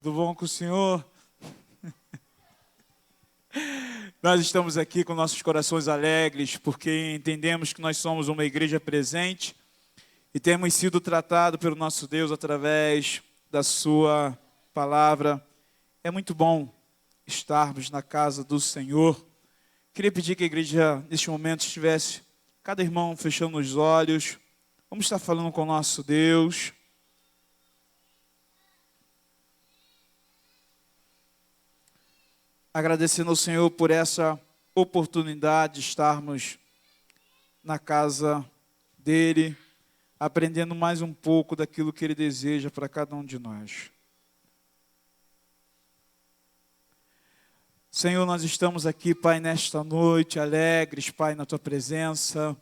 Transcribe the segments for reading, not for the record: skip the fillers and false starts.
Tudo bom com o senhor? Nós estamos aqui com nossos corações alegres, porque entendemos que nós somos uma igreja presente e temos sido tratados pelo nosso Deus através da sua palavra. É muito bom estarmos na casa do Senhor. Queria pedir que a igreja, neste momento, estivesse, cada irmão fechando os olhos. Vamos estar falando com o nosso Deus. Agradecendo ao Senhor por essa oportunidade de estarmos na casa dEle, aprendendo mais um pouco daquilo que Ele deseja para cada um de nós. Senhor, nós estamos aqui, Pai, nesta noite, alegres, Pai, na Tua presença,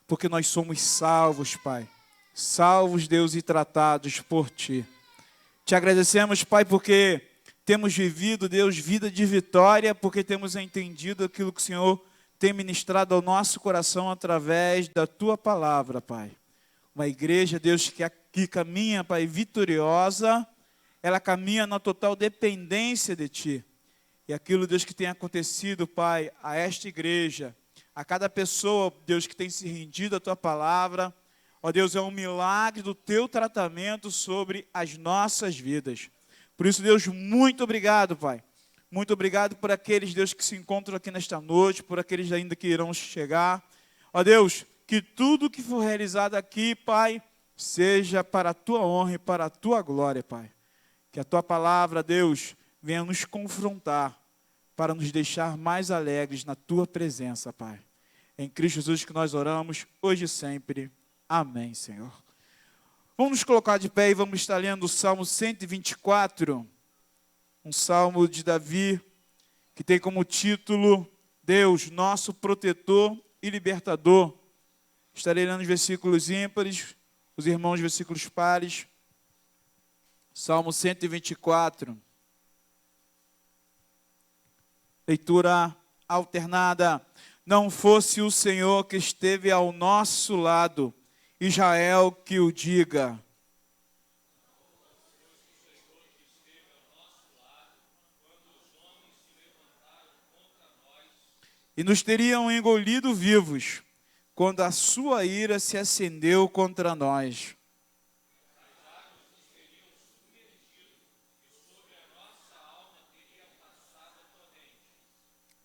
porque nós somos salvos, Pai. Salvos, Deus, e tratados por Ti. Te agradecemos, Pai, porque temos vivido, Deus, vida de vitória, porque temos entendido aquilo que o Senhor tem ministrado ao nosso coração através da Tua palavra, Pai. Uma igreja, Deus, que caminha, Pai, vitoriosa, ela caminha na total dependência de Ti. E aquilo, Deus, que tem acontecido, Pai, a esta igreja, a cada pessoa, Deus, que tem se rendido à Tua palavra, ó Deus, é um milagre do Teu tratamento sobre as nossas vidas. Por isso, Deus, muito obrigado, Pai. Muito obrigado por aqueles, Deus, que se encontram aqui nesta noite, por aqueles ainda que irão chegar. Ó Deus, que tudo que for realizado aqui, Pai, seja para a Tua honra e para a Tua glória, Pai. Que a Tua palavra, Deus, venha nos confrontar para nos deixar mais alegres na Tua presença, Pai. Em Cristo Jesus que nós oramos, hoje e sempre. Amém, Senhor. Vamos nos colocar de pé e vamos estar lendo o Salmo 124, um salmo de Davi, que tem como título, Deus, nosso protetor e libertador. Estarei lendo os versículos ímpares, os irmãos versículos pares. Salmo 124. Leitura alternada. Não fosse o Senhor que esteve ao nosso lado, Israel que o diga. E nos teriam engolido vivos, quando a sua ira se acendeu contra nós.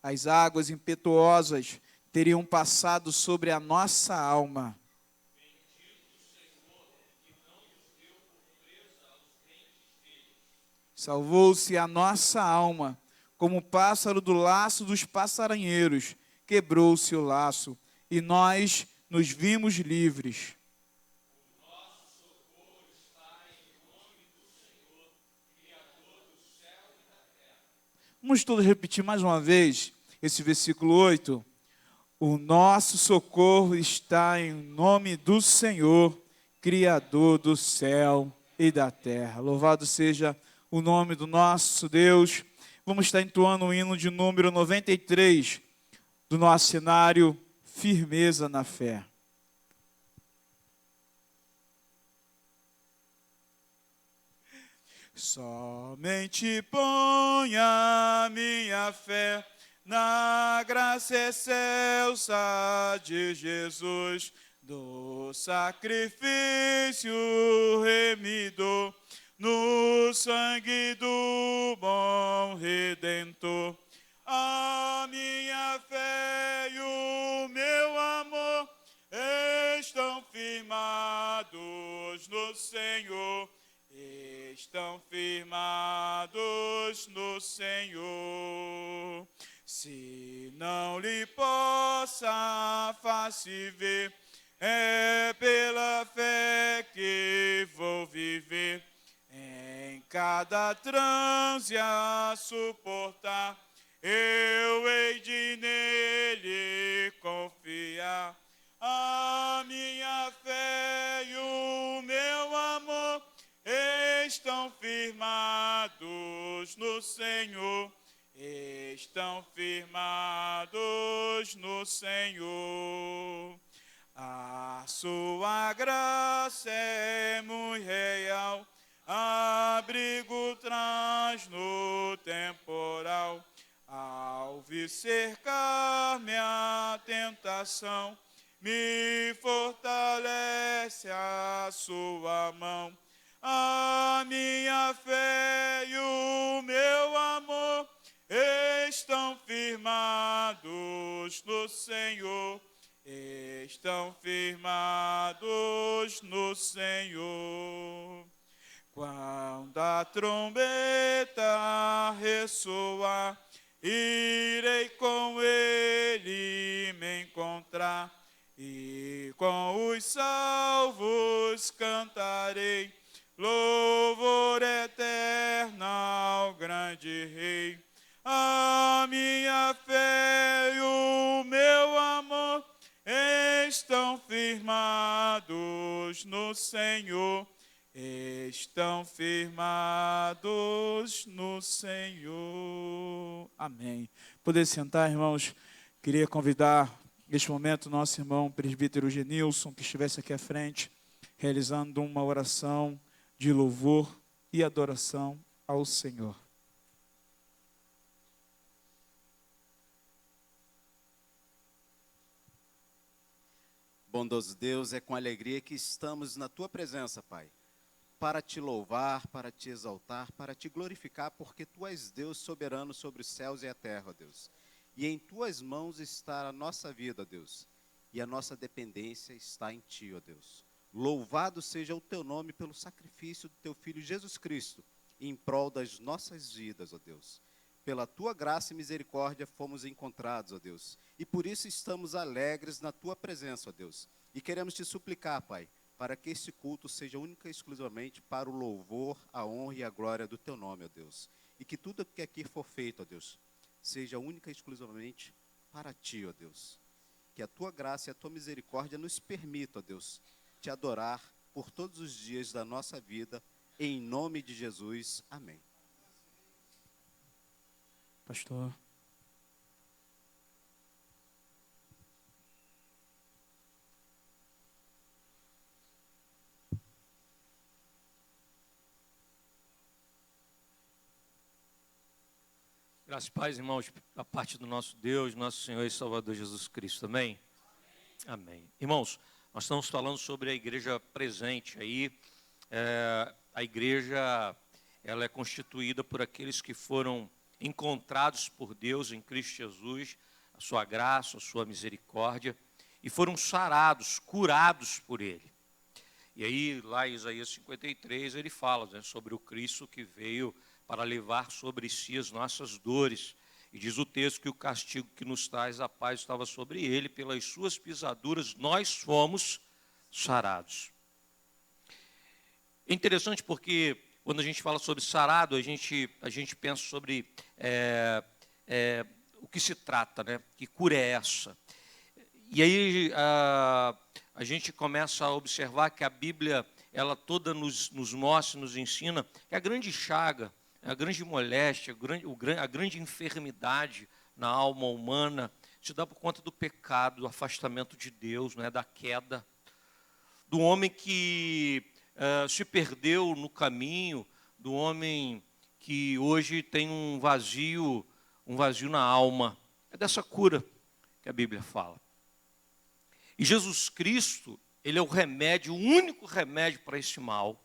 As águas impetuosas teriam passado sobre a nossa alma. Salvou-se a nossa alma, como o pássaro do laço dos passarinheiros. Quebrou-se o laço, e nós nos vimos livres. Vamos todos repetir mais uma vez esse versículo 8. O nosso socorro está em nome do Senhor, Criador do céu e da terra. Louvado seja o nome do nosso Deus. Vamos estar entoando o hino de número 93 do nosso cenário Firmeza na Fé. Somente ponha minha fé na graça excelsa de Jesus, do sacrifício remidor, no sangue do bom Redentor. A minha fé e o meu amor estão firmados no Senhor. Estão firmados no Senhor. Se não lhe possa face ver, é pela fé que vou viver. Em cada transe a suportar, eu hei de nele confiar. A minha fé e o meu amor estão firmados no Senhor, estão firmados no Senhor. A sua graça é muito real, abrigo traz no temporal. Ao vir cercar-me a tentação, me fortalece a sua mão. A minha fé e o meu amor estão firmados no Senhor. Estão firmados no Senhor. Quando a trombeta ressoar, irei com ele me encontrar, e com os salvos cantarei louvor eterno ao grande Rei. A minha fé e o meu amor estão firmados no Senhor. Estão firmados no Senhor. Amém. Poder sentar, irmãos. Queria convidar, neste momento, o nosso irmão presbítero Genilson, que estivesse aqui à frente, realizando uma oração de louvor e adoração ao Senhor. Bondoso Deus, é com alegria que estamos na Tua presença, Pai, para Te louvar, para Te exaltar, para Te glorificar, porque Tu és Deus soberano sobre os céus e a terra, ó Deus. E em Tuas mãos está a nossa vida, ó Deus, e a nossa dependência está em Ti, ó Deus. Louvado seja o Teu nome pelo sacrifício do Teu Filho Jesus Cristo, em prol das nossas vidas, ó Deus. Pela Tua graça e misericórdia fomos encontrados, ó Deus, e por isso estamos alegres na Tua presença, ó Deus. E queremos Te suplicar, Pai, para que este culto seja única e exclusivamente para o louvor, a honra e a glória do Teu nome, ó Deus. E que tudo que aqui for feito, ó Deus, seja única e exclusivamente para Ti, ó Deus. Que a Tua graça e a Tua misericórdia nos permitam, ó Deus, Te adorar por todos os dias da nossa vida, em nome de Jesus. Amém. Pastor. Graças e paz, irmãos, da parte do nosso Deus, nosso Senhor e Salvador Jesus Cristo. Amém? Amém. Irmãos, nós estamos falando sobre a igreja presente aí. A igreja, ela é constituída por aqueles que foram encontrados por Deus em Cristo Jesus, a sua graça, a sua misericórdia, e foram sarados, curados por Ele. E aí, lá em Isaías 53, ele fala, né, sobre o Cristo que veio para levar sobre si as nossas dores. E diz o texto que o castigo que nos traz a paz estava sobre ele, pelas suas pisaduras nós fomos sarados. É interessante porque quando a gente fala sobre sarado, a gente pensa sobre o que se trata, né? Que cura é essa? E aí a gente começa a observar que a Bíblia, ela toda nos mostra, nos ensina que a grande chaga, a grande moléstia, a grande enfermidade na alma humana se dá por conta do pecado, do afastamento de Deus, né, da queda, do homem que se perdeu no caminho, do homem que hoje tem um vazio na alma. É dessa cura que a Bíblia fala. E Jesus Cristo, Ele é o remédio, o único remédio para esse mal.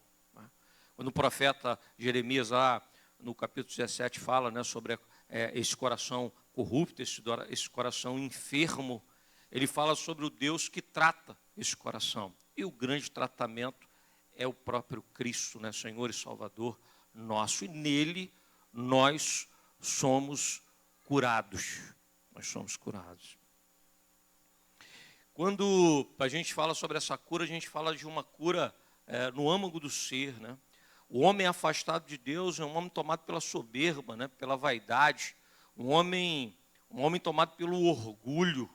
Quando o profeta Jeremias, lá no capítulo 17, fala, né, sobre esse coração corrupto, esse coração enfermo, ele fala sobre o Deus que trata esse coração. E o grande tratamento é o próprio Cristo, né, Senhor e Salvador nosso. E nele nós somos curados. Nós somos curados. Quando a gente fala sobre essa cura, a gente fala de uma cura no âmago do ser, né? O homem afastado de Deus é um homem tomado pela soberba, né? Pela vaidade, um homem tomado pelo orgulho.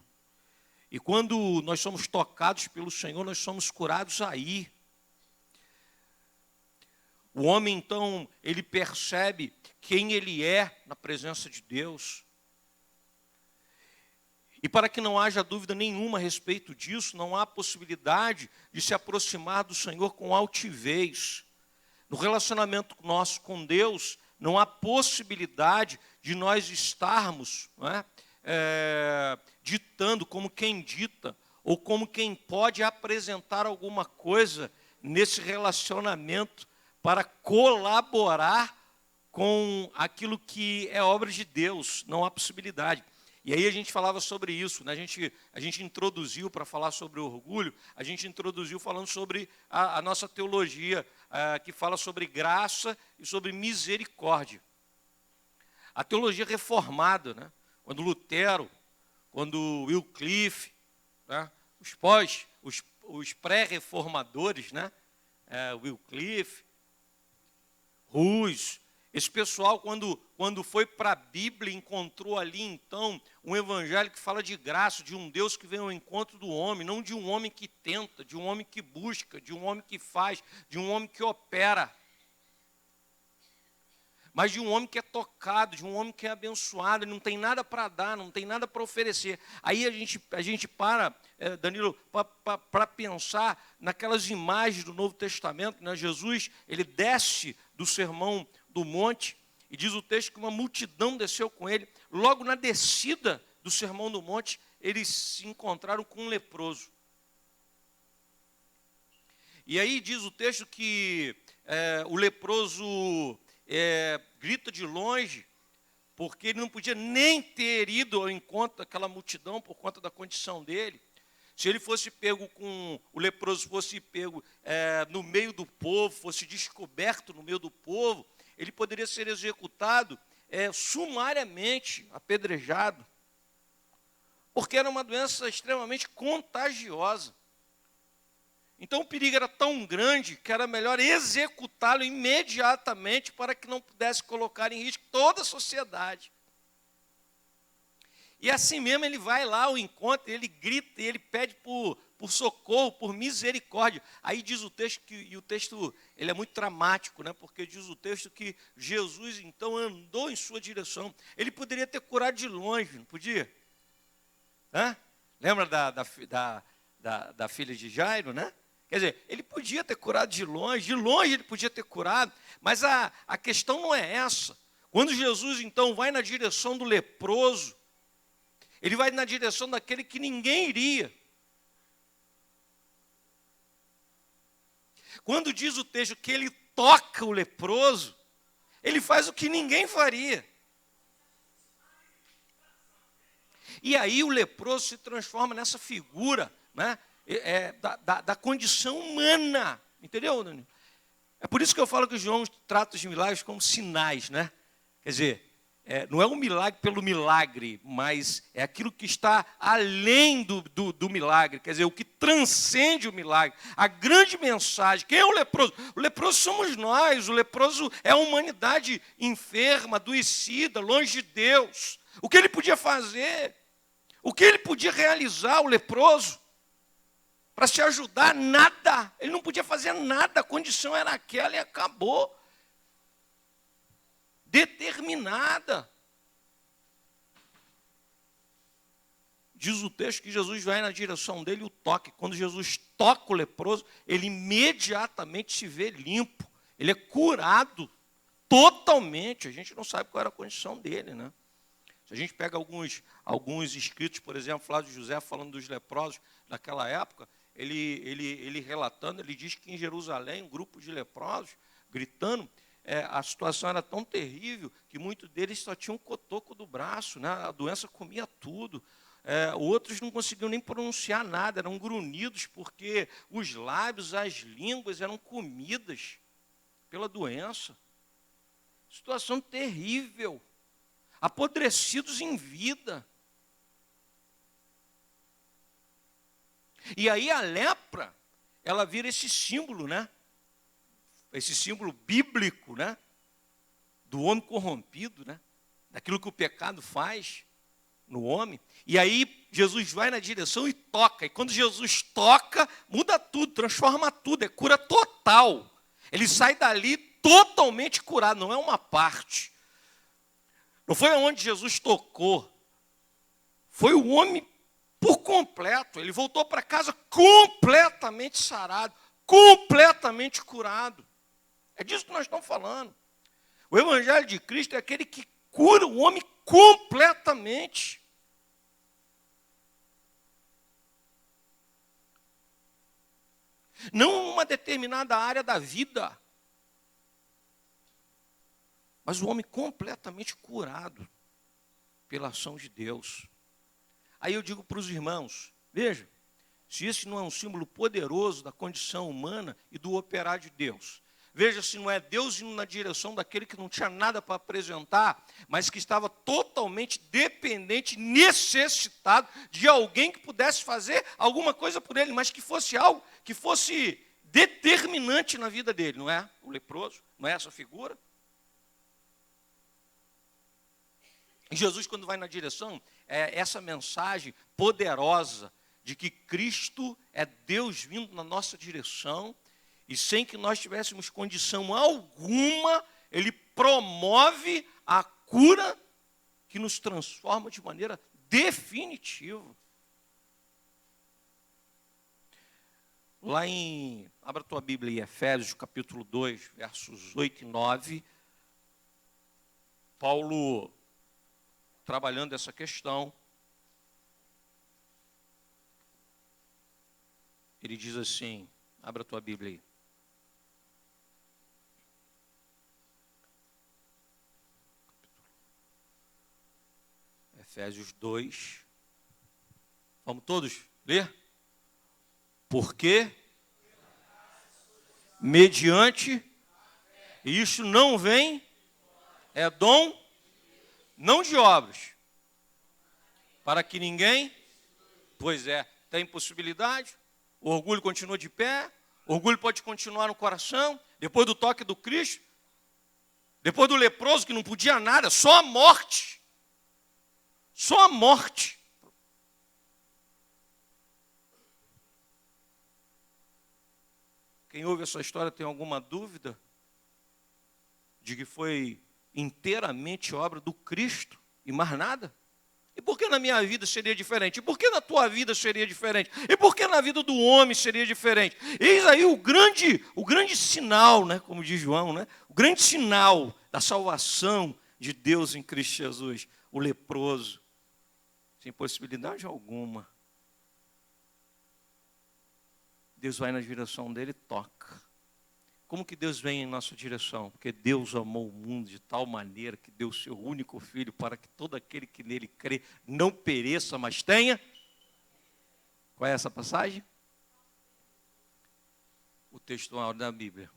E quando nós somos tocados pelo Senhor, nós somos curados aí. O homem, então, ele percebe quem ele é na presença de Deus. E para que não haja dúvida nenhuma a respeito disso, não há possibilidade de se aproximar do Senhor com altivez. No relacionamento nosso com Deus, não há possibilidade de nós estarmos, não é, ditando como quem dita, ou como quem pode apresentar alguma coisa nesse relacionamento para colaborar com aquilo que é obra de Deus. Não há possibilidade. E aí a gente falava sobre isso, né? A gente introduziu, para falar sobre o orgulho, a gente introduziu falando sobre a nossa teologia, que fala sobre graça e sobre misericórdia. A teologia reformada, né? Quando Lutero, quando Wycliffe, né? Os pré-reformadores, né? Wycliffe, Hus, esse pessoal, quando foi para a Bíblia, encontrou ali, então, um evangelho que fala de graça, de um Deus que vem ao encontro do homem, não de um homem que tenta, de um homem que busca, de um homem que faz, de um homem que opera, mas de um homem que é tocado, de um homem que é abençoado, ele não tem nada para dar, não tem nada para oferecer. Aí a gente para, Danilo, para pensar naquelas imagens do Novo Testamento, né? Jesus, ele desce do Sermão do Monte, e diz o texto que uma multidão desceu com ele. Logo na descida do Sermão do Monte, eles se encontraram com um leproso. E aí diz o texto que o leproso grita de longe, porque ele não podia nem ter ido ao encontro daquela multidão por conta da condição dele. Se ele fosse pego o leproso fosse pego no meio do povo, fosse descoberto no meio do povo, ele poderia ser executado sumariamente, apedrejado, porque era uma doença extremamente contagiosa. Então o perigo era tão grande que era melhor executá-lo imediatamente para que não pudesse colocar em risco toda a sociedade. E assim mesmo ele vai lá ao encontro, ele grita, ele pede por socorro, por misericórdia. Aí diz o texto, e o texto ele é muito dramático, né? Porque diz o texto que Jesus então andou em sua direção. Ele poderia ter curado de longe, não podia? Lembra da filha de Jairo, né? Quer dizer, ele podia ter curado de longe ele podia ter curado, mas a questão não é essa. Quando Jesus então vai na direção do leproso, ele vai na direção daquele que ninguém iria. Quando diz o texto que ele toca o leproso, ele faz o que ninguém faria. E aí o leproso se transforma nessa figura, né, da condição humana. Entendeu, Daniel? É por isso que eu falo que João trata os milagres como sinais, né? Quer dizer, não é um milagre pelo milagre, mas é aquilo que está além do milagre, quer dizer, o que transcende o milagre, a grande mensagem. Quem é o leproso? O leproso somos nós, o leproso é a humanidade enferma, adoecida, longe de Deus. O que ele podia fazer? O que ele podia realizar, o leproso? Para se ajudar? Nada. Ele não podia fazer nada, a condição era aquela e acabou. Determinada. Diz o texto que Jesus vai na direção dele e o toque. Quando Jesus toca o leproso, ele imediatamente se vê limpo. Ele é curado totalmente. A gente não sabe qual era a condição dele, né? Se a gente pega alguns escritos, por exemplo, Flávio José falando dos leprosos daquela época, ele relatando, ele diz que em Jerusalém, um grupo de leprosos gritando, a situação era tão terrível que muitos deles só tinham um cotoco do braço, né? A doença comia tudo. Outros não conseguiam nem pronunciar nada, eram grunhidos, porque os lábios, as línguas eram comidas pela doença. Situação terrível. Apodrecidos em vida. E aí a lepra, ela vira esse símbolo, né? Esse símbolo bíblico, né? Do homem corrompido, né? Daquilo que o pecado faz no homem. E aí Jesus vai na direção e toca. E quando Jesus toca, muda tudo, transforma tudo, é cura total. Ele sai dali totalmente curado, não é uma parte. Não foi onde Jesus tocou. Foi o homem por completo. Ele voltou para casa completamente sarado, completamente curado. É disso que nós estamos falando. O Evangelho de Cristo é aquele que cura o homem completamente. Não uma determinada área da vida, mas o homem completamente curado pela ação de Deus. Aí eu digo para os irmãos, veja, se esse não é um símbolo poderoso da condição humana e do operar de Deus, veja se não é Deus indo na direção daquele que não tinha nada para apresentar, mas que estava totalmente dependente, necessitado de alguém que pudesse fazer alguma coisa por ele, mas que fosse algo que fosse determinante na vida dele, não é? O leproso, não é essa figura? E Jesus, quando vai na direção, é essa mensagem poderosa de que Cristo é Deus vindo na nossa direção, e sem que nós tivéssemos condição alguma, Ele promove a cura que nos transforma de maneira definitiva. Lá abra a tua Bíblia em Efésios, capítulo 2, versos 8 e 9, Paulo, trabalhando essa questão, ele diz assim, abra a tua Bíblia aí. Efésios 2. Vamos todos ler? Porque, mediante, isso não vem, é dom, não de obras, para que ninguém, pois é, tem possibilidade, o orgulho continua de pé, o orgulho pode continuar no coração, depois do toque do Cristo, depois do leproso que não podia nada, só a morte. Só a morte. Quem ouve essa história tem alguma dúvida de que foi inteiramente obra do Cristo e mais nada? E por que na minha vida seria diferente? E por que na tua vida seria diferente? E por que na vida do homem seria diferente? Eis aí o grande sinal, né, como diz João, né, o grande sinal da salvação de Deus em Cristo Jesus, o leproso, sem possibilidade alguma. Deus vai na direção dele e toca. Como que Deus vem em nossa direção? Porque Deus amou o mundo de tal maneira que deu o seu único filho para que todo aquele que nele crê não pereça, mas tenha. Qual é essa passagem? O textual da Bíblia.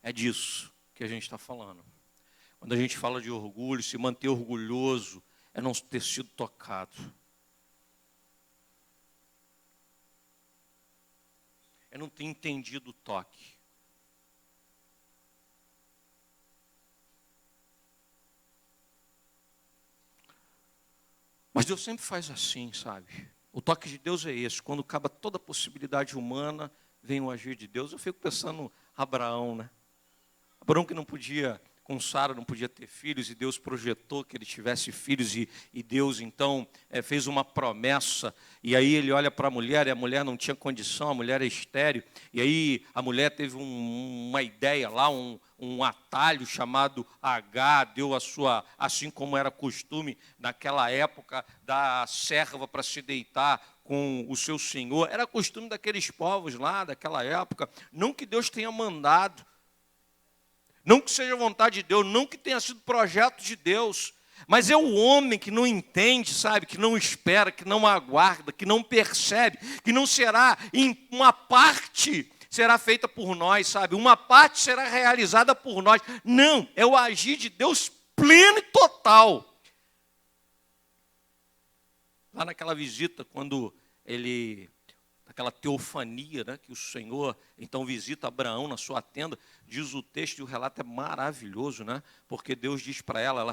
É disso que a gente está falando. Quando a gente fala de orgulho, se manter orgulhoso é não ter sido tocado. É não ter entendido o toque. Mas Deus sempre faz assim, sabe? O toque de Deus é esse. Quando acaba toda a possibilidade humana, vem o agir de Deus. Eu fico pensando em Abraão, né? Abraão que não podia, com Sara, não podia ter filhos, e Deus projetou que ele tivesse filhos, e Deus, então, fez uma promessa, e aí ele olha para a mulher, e a mulher não tinha condição, a mulher é estéril, e aí a mulher teve uma ideia lá, um atalho chamado Agar, deu a sua, assim como era costume naquela época, da serva para se deitar com o seu senhor, era costume daqueles povos lá, daquela época, não que Deus tenha mandado, não que seja vontade de Deus, não que tenha sido projeto de Deus, mas é o homem que não entende, sabe, que não espera, que não aguarda, que não percebe, que não será, em uma parte será feita por nós, sabe, uma parte será realizada por nós. Não, é o agir de Deus pleno e total. Lá naquela visita, quando aquela teofania, né, que o Senhor então visita Abraão na sua tenda, diz o texto, e o relato é maravilhoso, né, porque Deus diz para ela,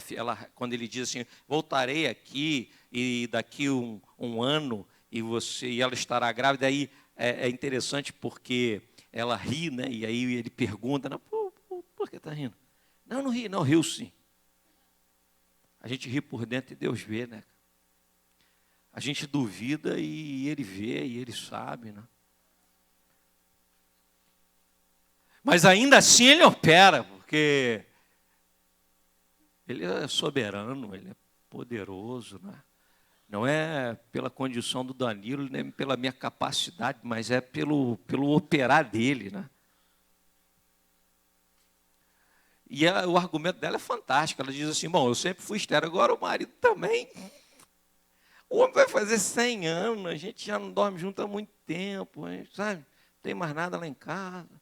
quando ele diz assim, voltarei aqui e daqui um ano e ela estará grávida, aí é interessante porque ela ri, né, e aí ele pergunta, né, por que está rindo? Não ri, não, riu sim. A gente ri por dentro e Deus vê, né? A gente duvida e ele vê, e ele sabe, né? Mas ainda assim ele opera, porque ele é soberano, ele é poderoso, né? Não é pela condição do Danilo, nem pela minha capacidade, mas é pelo operar dele, né? E o argumento dela é fantástico. Ela diz assim, bom, eu sempre fui estéril, agora o marido também. O homem vai fazer 100 anos, a gente já não dorme junto há muito tempo, sabe? Não tem mais nada lá em casa.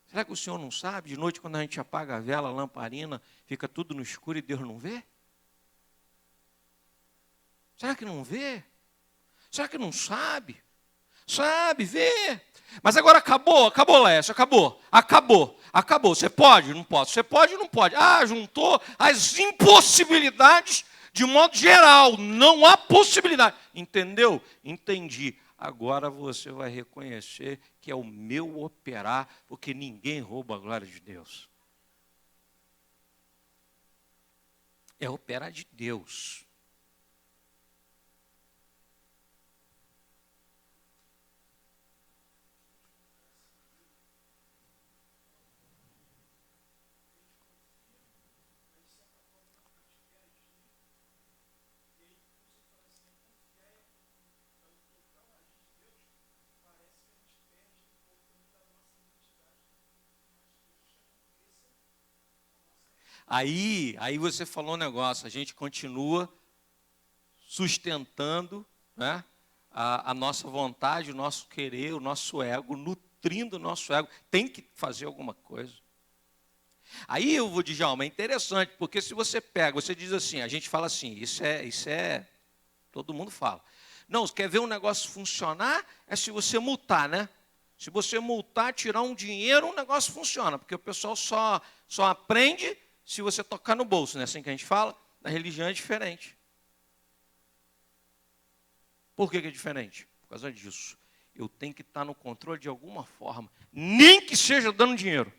Será que o senhor não sabe? De noite, quando a gente apaga a vela, a lamparina, fica tudo no escuro e Deus não vê? Será que não vê? Será que não sabe? Sabe, vê. Mas agora acabou, Lécio, acabou. Você pode? Não pode. Você pode? Não pode. Ah, juntou as impossibilidades de modo geral. Não há possibilidade. Entendeu? Entendi. Agora você vai reconhecer que é o meu operar, porque ninguém rouba a glória de Deus. É operar de Deus. Aí você falou um negócio, a gente continua sustentando, né, a nossa vontade, o nosso querer, o nosso ego, nutrindo o nosso ego. Tem que fazer alguma coisa. Aí eu vou dizer, Djalma, é interessante, porque se você pega, você diz assim, a gente fala assim, isso é, todo mundo fala. Não, quer ver um negócio funcionar? É se você multar, né? Se você multar, tirar um dinheiro, o negócio funciona, porque o pessoal só aprende se você tocar no bolso, não é assim que a gente fala? Na religião é diferente. Por que é diferente? Por causa disso. Eu tenho que estar no controle de alguma forma, nem que seja dando dinheiro.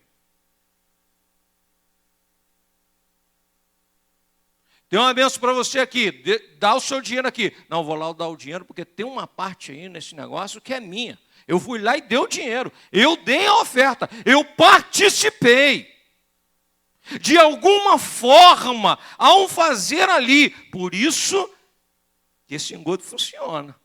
Tem uma benção para você aqui, dá o seu dinheiro aqui. Não, vou lá dar o dinheiro, porque tem uma parte aí nesse negócio que é minha. Eu fui lá e dei o dinheiro, eu dei a oferta, eu participei. De alguma forma, ao fazer ali. Por isso que esse engodo funciona.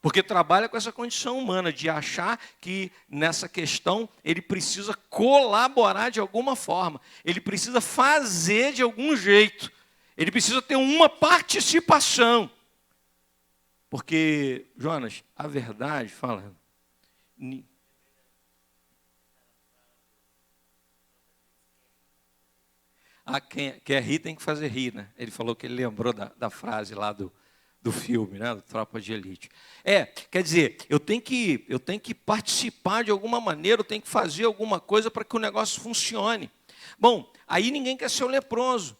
Porque trabalha com essa condição humana de achar que nessa questão ele precisa colaborar de alguma forma. Ele precisa fazer de algum jeito. Ele precisa ter uma participação. Porque, Jonas, a verdade, fala... quem quer rir tem que fazer rir, né? Ele falou que ele lembrou da frase lá do filme, né? Do Tropa de Elite. Quer dizer, eu tenho que participar de alguma maneira, eu tenho que fazer alguma coisa para que o negócio funcione. Bom, aí ninguém quer ser o leproso.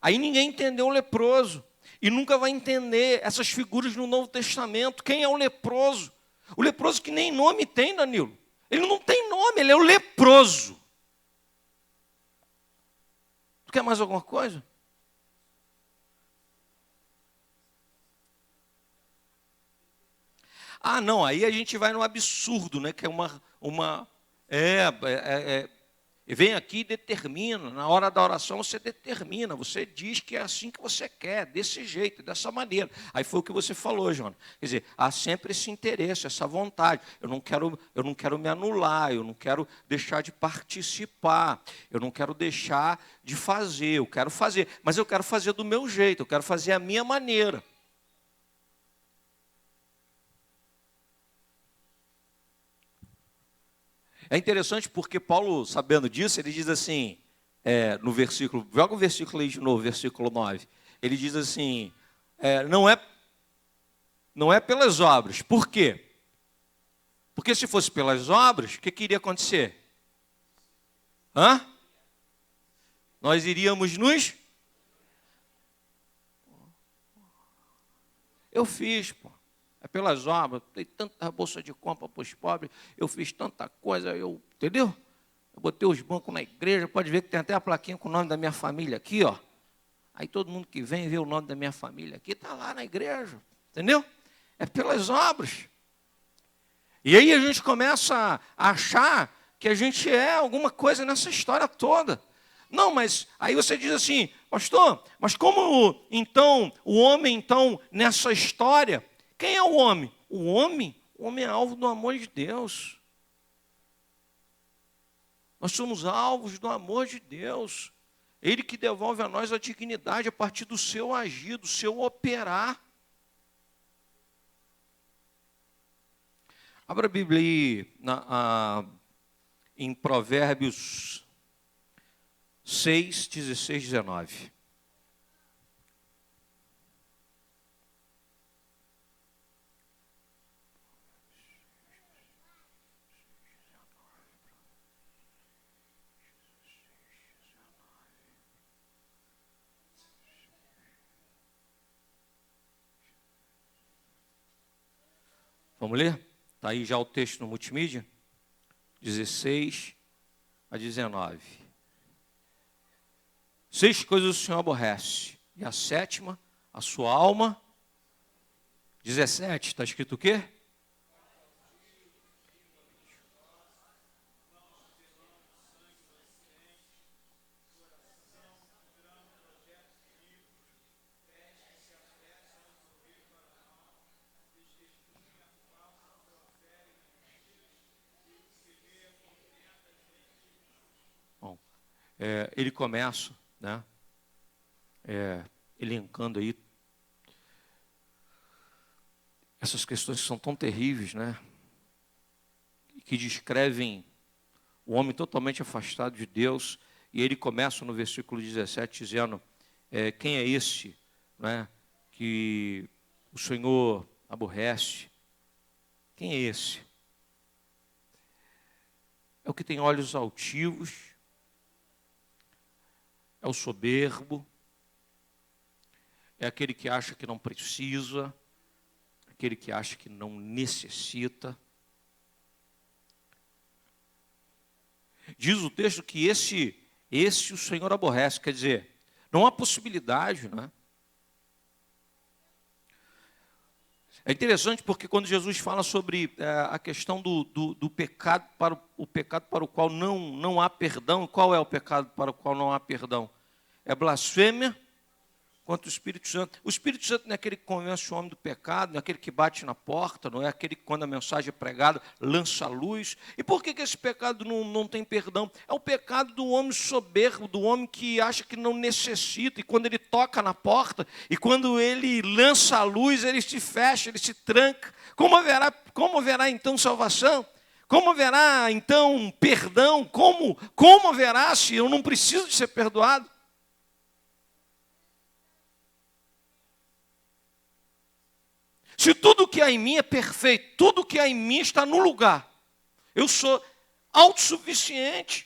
Aí ninguém entendeu o leproso. E nunca vai entender essas figuras no Novo Testamento. Quem é o leproso? O leproso que nem nome tem, Danilo. Ele não tem nome, ele é o leproso. Quer mais alguma coisa? Ah, não, aí a gente vai no absurdo, né? Que é vem aqui e determina, na hora da oração você determina, você diz que é assim que você quer, desse jeito, dessa maneira. Aí foi o que você falou, Jonas. Quer dizer, há sempre esse interesse, essa vontade. Eu não quero me anular, eu não quero deixar de participar, eu não quero deixar de fazer, eu quero fazer, mas eu quero fazer do meu jeito, eu quero fazer a minha maneira. É interessante porque Paulo, sabendo disso, ele diz assim, no versículo, joga o versículo aí de novo, versículo 9. Ele diz assim, não é pelas obras. Por quê? Porque se fosse pelas obras, o que iria acontecer? Nós iríamos Eu fiz, pô. É pelas obras, dei tanta bolsa de compra para os pobres, eu fiz tanta coisa, entendeu? Eu botei os bancos na igreja, pode ver que tem até a plaquinha com o nome da minha família aqui, ó. Aí todo mundo que vem vê o nome da minha família aqui, está lá na igreja, entendeu? É pelas obras. E aí a gente começa a achar que a gente é alguma coisa nessa história toda. Não, mas aí você diz assim, pastor, mas como então o homem então nessa história? Quem é o homem? O homem é alvo do amor de Deus. Nós somos alvos do amor de Deus. Ele que devolve a nós a dignidade a partir do seu agir, do seu operar. Abra a Bíblia aí em Provérbios 6, 16, 19. Vamos ler? Está aí já o texto no multimídia? 16 a 19. 6 coisas o Senhor aborrece. E a sétima, a sua alma. 17, está escrito o quê? Ele começa, né, elencando aí essas questões que são tão terríveis, né, que descrevem o homem totalmente afastado de Deus, e ele começa no versículo 17 dizendo, quem é esse, né, que o Senhor aborrece? Quem é esse? É o que tem olhos altivos, é o soberbo, é aquele que acha que não precisa, aquele que acha que não necessita. Diz o texto que esse o Senhor aborrece, quer dizer, não há possibilidade, né? É interessante porque quando Jesus fala sobre a questão do pecado para o pecado para o qual não há perdão, qual é o pecado para o qual não há perdão? É blasfêmia contra o Espírito Santo. O Espírito Santo não é aquele que convence o homem do pecado, não é aquele que bate na porta, não é aquele que, quando a mensagem é pregada, lança a luz. E por que esse pecado não tem perdão? É o pecado do homem soberbo, do homem que acha que não necessita, e quando ele toca na porta, e quando ele lança a luz, ele se fecha, ele se tranca. Como haverá então salvação? Como haverá então perdão? Como haverá se eu não preciso de ser perdoado? Se tudo que há em mim é perfeito, tudo que há em mim está no lugar, eu sou autossuficiente.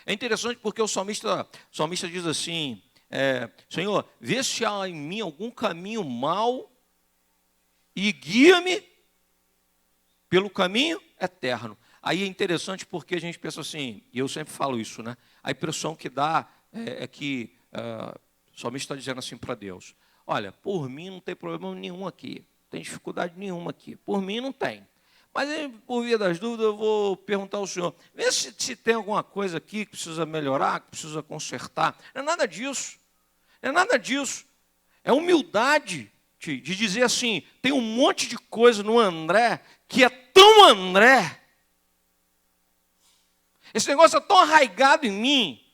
É interessante porque o salmista diz assim, Senhor, vê se há em mim algum caminho mau e guia-me pelo caminho eterno. Aí é interessante porque a gente pensa assim, e eu sempre falo isso, né? A impressão que dá é que o salmista está dizendo assim para Deus, olha, por mim não tem problema nenhum aqui, não tem dificuldade nenhuma aqui, por mim não tem. Mas, por via das dúvidas, eu vou perguntar ao senhor, vê se tem alguma coisa aqui que precisa melhorar, que precisa consertar. Não é nada disso, não é nada disso. É humildade de dizer assim, tem um monte de coisa no André que é tão André. Esse negócio é tão arraigado em mim.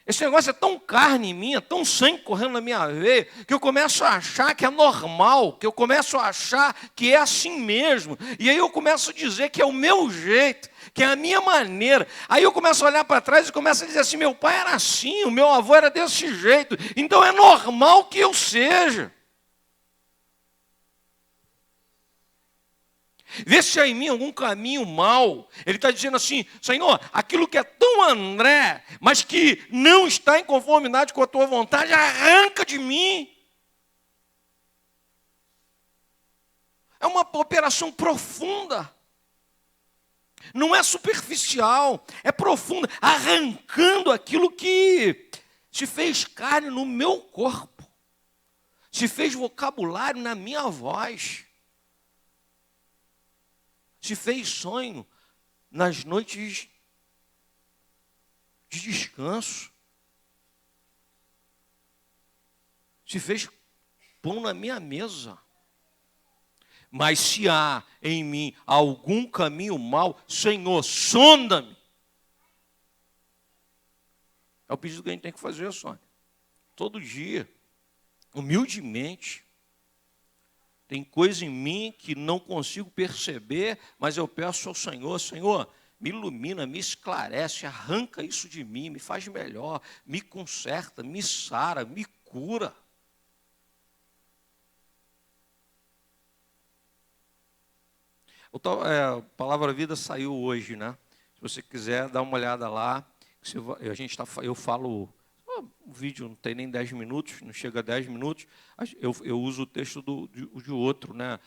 Esse negócio é tão carne em mim, é tão sangue correndo na minha veia, que eu começo a achar que é normal, que eu começo a achar que é assim mesmo. E aí eu começo a dizer que é o meu jeito, que é a minha maneira. Aí eu começo a olhar para trás e começo a dizer assim, meu pai era assim, o meu avô era desse jeito, então é normal que eu seja. Vê se há em mim algum caminho mau. Ele está dizendo assim, Senhor, aquilo que é tão André, mas que não está em conformidade com a tua vontade, arranca de mim. É uma operação profunda. Não é superficial, é profunda, arrancando aquilo que se fez carne no meu corpo, se fez vocabulário na minha voz. se fez sonho nas noites de descanso. Se fez pão na minha mesa. Mas se há em mim algum caminho mau, Senhor, sonda-me. É o pedido que a gente tem que fazer, Sônia. Todo dia, humildemente. Tem coisa em mim que não consigo perceber, mas eu peço ao Senhor, Senhor, me ilumina, me esclarece, arranca isso de mim, me faz melhor, me conserta, me sara, me cura. A Palavra Vida saiu hoje, né? Se você quiser, dá uma olhada lá. Eu falo, o vídeo não tem nem 10 minutos, não chega a 10 minutos. Eu uso o texto de outro, né?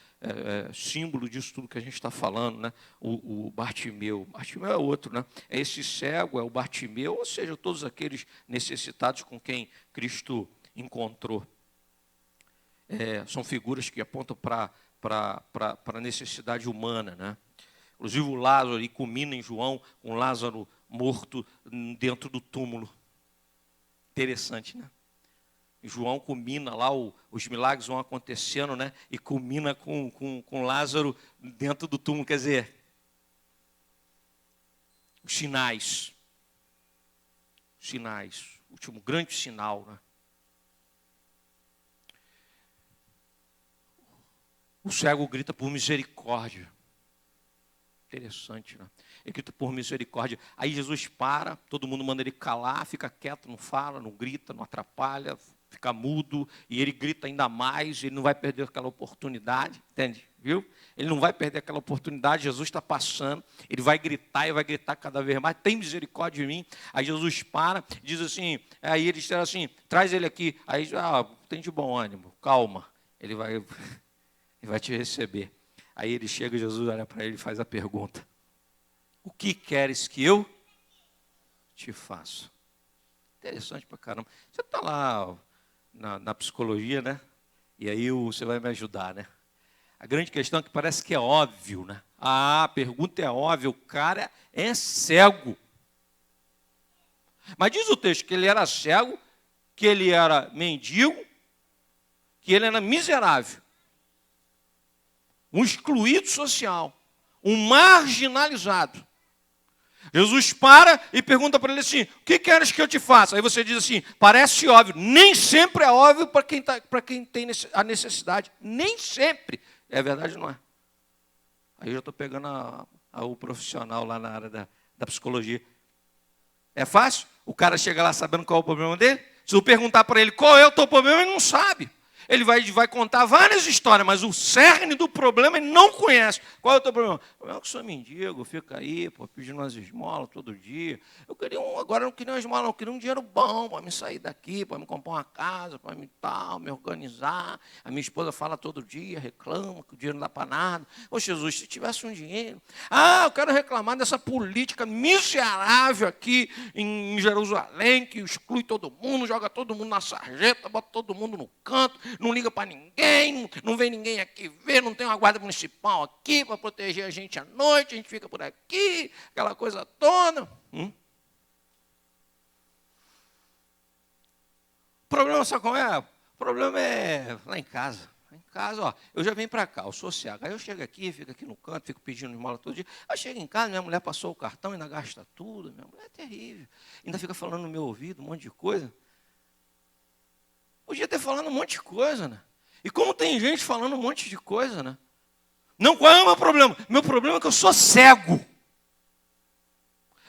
Símbolo disso tudo que a gente está falando, né? O Bartimeu. Bartimeu é outro, né? É esse cego, é o Bartimeu, ou seja, todos aqueles necessitados com quem Cristo encontrou. São figuras que apontam para a necessidade humana, né? Inclusive o Lázaro, ele culmina em João, com Lázaro morto dentro do túmulo. Interessante, né? João culmina lá, os milagres vão acontecendo, né? E culmina com Lázaro dentro do túmulo, quer dizer, os sinais. O último grande sinal, né? O cego grita por misericórdia. Interessante, né? Ele grita por misericórdia. Aí Jesus para, todo mundo manda ele calar, fica quieto, não fala, não grita, não atrapalha, fica mudo, e ele grita ainda mais, ele não vai perder aquela oportunidade, entende? Viu? Ele não vai perder aquela oportunidade, Jesus está passando, ele vai gritar e vai gritar cada vez mais, tem misericórdia de mim. Aí Jesus para, diz assim, aí ele diz assim, traz ele aqui. Aí, tem de bom ânimo, calma, ele vai te receber. Aí ele chega, Jesus olha para ele e faz a pergunta: o que queres que eu te faça? Interessante pra caramba. Você está lá na psicologia, né? E aí você vai me ajudar, né? A grande questão é que parece que é óbvio, né? A pergunta é óbvia, o cara é cego. Mas diz o texto que ele era cego, que ele era mendigo, que ele era miserável. Um excluído social, um marginalizado. Jesus para e pergunta para ele assim: o que queres que eu te faça? Aí você diz assim: parece óbvio. Nem sempre é óbvio para quem tem a necessidade. Nem sempre. É verdade, não é? Aí eu já estou pegando o profissional lá na área da psicologia. É fácil? O cara chega lá sabendo qual é o problema dele? Se eu perguntar para ele qual é o teu problema, ele não sabe. Ele vai contar várias histórias, mas o cerne do problema ele não conhece. Qual é o teu problema? O problema é que eu sou mendigo, fica aí, pedindo umas esmolas todo dia. Agora eu não queria uma esmola, não, eu queria um dinheiro bom para me sair daqui, para me comprar uma casa, para me organizar. A minha esposa fala todo dia, reclama que o dinheiro não dá para nada. Ô Jesus, se tivesse um dinheiro... eu quero reclamar dessa política miserável aqui em Jerusalém, que exclui todo mundo, joga todo mundo na sarjeta, bota todo mundo no canto, não liga para ninguém, não vem ninguém aqui ver, não tem uma guarda municipal aqui para proteger a gente à noite, a gente fica por aqui, aquela coisa toda. O problema, sabe qual é? O problema é lá em casa. Lá em casa, ó, eu já venho para cá, eu sou cego. Aí eu chego aqui, fico aqui no canto, fico pedindo esmola todo dia. Aí eu chego em casa, minha mulher passou o cartão, ainda gasta tudo. Minha mulher é terrível. Ainda fica falando no meu ouvido um monte de coisa. Podia ter falado um monte de coisa, né? E como tem gente falando um monte de coisa, né? Não, qual é o meu problema? Meu problema é que eu sou cego.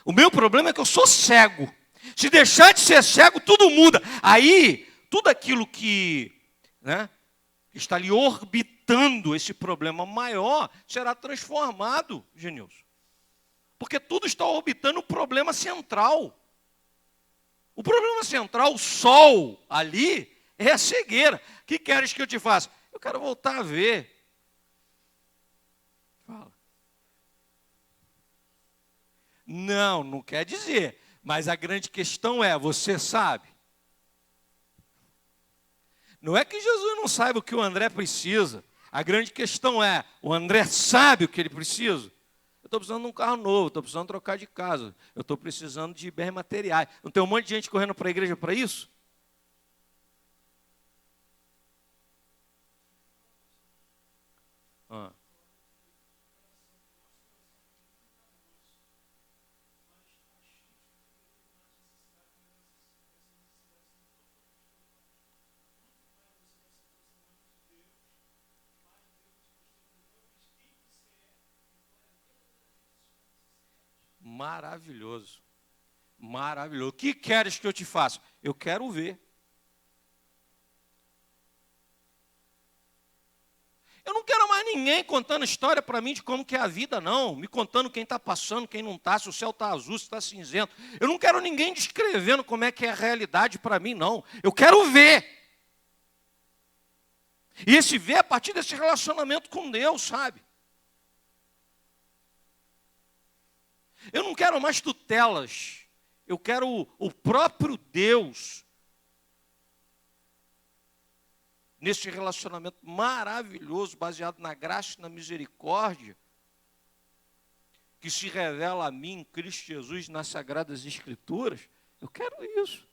O meu problema é que eu sou cego. Se deixar de ser cego, tudo muda. Aí, tudo aquilo que, né, está ali orbitando esse problema maior, será transformado, Genilson. Porque tudo está orbitando o problema central. O problema central, o sol ali, é a cegueira. O que queres que eu te faça? Eu quero voltar a ver. Fala. Não quer dizer. Mas a grande questão é, você sabe? Não é que Jesus não saiba o que o André precisa. A grande questão é, o André sabe o que ele precisa? estou precisando de um carro novo, estou precisando trocar de casa, eu estou precisando de bens materiais. Não tem um monte de gente correndo para a igreja para isso? Ah. Maravilhoso. Maravilhoso. O que queres que eu te faça? Eu quero ver. Eu não quero mais ninguém contando história para mim de como que é a vida, não. Me contando quem está passando, quem não está, se o céu está azul, se está cinzento. Eu não quero ninguém descrevendo como é que é a realidade para mim, não. Eu quero ver. E esse ver é a partir desse relacionamento com Deus, sabe? Eu não quero mais tutelas. Eu quero o próprio Deus nesse relacionamento maravilhoso, baseado na graça e na misericórdia, que se revela a mim em Cristo Jesus nas Sagradas Escrituras. Eu quero isso.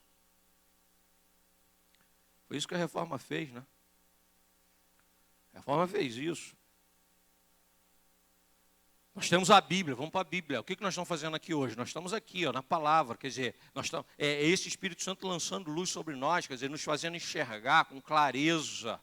Foi isso que a Reforma fez, né? A Reforma fez isso. Nós temos a Bíblia, vamos para a Bíblia. O que nós estamos fazendo aqui hoje? Nós estamos aqui, ó, na palavra, quer dizer, é esse Espírito Santo lançando luz sobre nós, quer dizer, nos fazendo enxergar com clareza.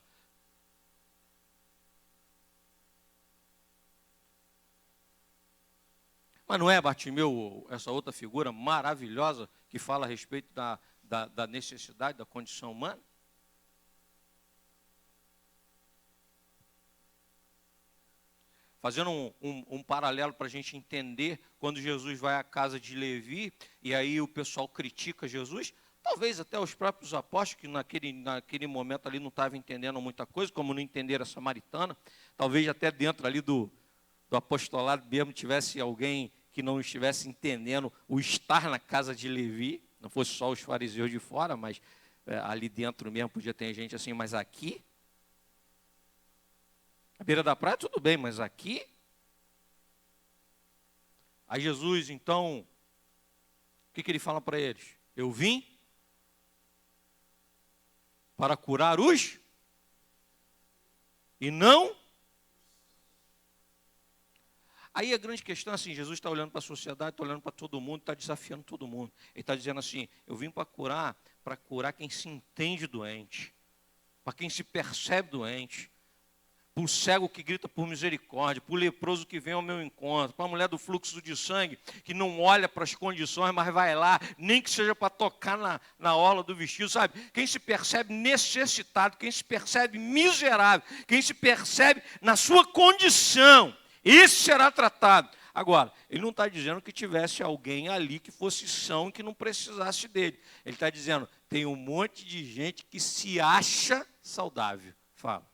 Mas não é, Bartimeu, essa outra figura maravilhosa que fala a respeito da necessidade, da condição humana? Fazendo um paralelo para a gente entender, quando Jesus vai à casa de Levi, e aí o pessoal critica Jesus, talvez até os próprios apóstolos, que naquele momento ali não estavam entendendo muita coisa, como não entenderam a samaritana, talvez até dentro ali do apostolado mesmo tivesse alguém que não estivesse entendendo o estar na casa de Levi, não fosse só os fariseus de fora, mas ali dentro mesmo podia ter gente assim, mas aqui... À beira da praia, tudo bem, mas aqui... Aí Jesus, então, o que ele fala para eles? Eu vim para curar os e não... Aí a grande questão é assim, Jesus está olhando para a sociedade, está olhando para todo mundo, está desafiando todo mundo. Ele está dizendo assim, eu vim para curar quem se entende doente, para quem se percebe doente, para o cego que grita por misericórdia, para o leproso que vem ao meu encontro, para a mulher do fluxo de sangue, que não olha para as condições, mas vai lá, nem que seja para tocar na orla do vestido, sabe? Quem se percebe necessitado, quem se percebe miserável, quem se percebe na sua condição, esse será tratado. Agora, ele não está dizendo que tivesse alguém ali que fosse são e que não precisasse dele. Ele está dizendo, tem um monte de gente que se acha saudável. Fala.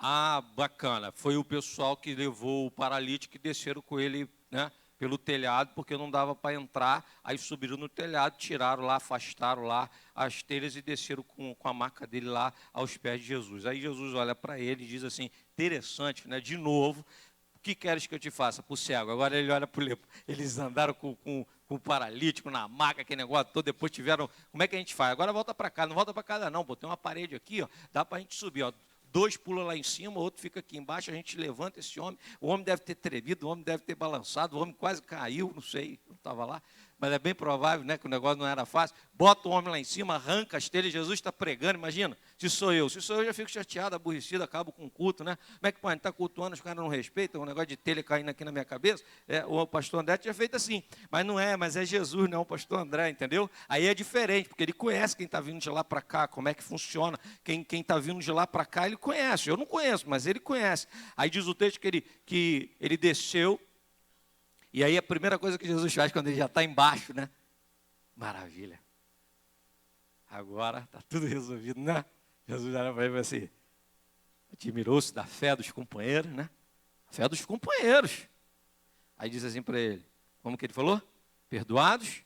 Ah, bacana. Foi o pessoal que levou o paralítico e desceram com ele, né, pelo telhado, porque não dava para entrar. Aí subiram no telhado, tiraram lá, afastaram lá as telhas e desceram com a maca dele lá aos pés de Jesus. Aí Jesus olha para ele e diz assim, interessante, né? De novo, o que queres que eu te faça? Para o cego. Agora ele olha para o leproso. Eles andaram com o paralítico na maca, aquele negócio todo, depois tiveram... Como é que a gente faz? Agora volta para cá. Não volta para casa não, pô, tem uma parede aqui, ó, dá para a gente subir, ó. 2 pulam lá em cima, o outro fica aqui embaixo, a gente levanta esse homem, o homem deve ter tremido, o homem deve ter balançado, o homem quase caiu, não sei, não estava lá, mas é bem provável, né, que o negócio não era fácil. Bota o homem lá em cima, arranca as telhas, Jesus está pregando, imagina, se sou eu já fico chateado, aborrecido, acabo com o culto, né? Como é que pode? Está cultuando, os caras não respeitam, um negócio de telha caindo aqui na minha cabeça, o pastor André tinha feito assim, mas é Jesus, não é o pastor André, entendeu? Aí é diferente, porque ele conhece quem está vindo de lá para cá, como é que funciona, quem está vindo de lá para cá, ele conhece, eu não conheço, mas ele conhece. Aí diz o texto que ele desceu, e aí a primeira coisa que Jesus faz quando ele já está embaixo, né? Maravilha. Agora está tudo resolvido, né? Jesus olha para ele e fala assim, admirou-se da fé dos companheiros, né? Fé dos companheiros. Aí diz assim para ele, como que ele falou? Perdoados?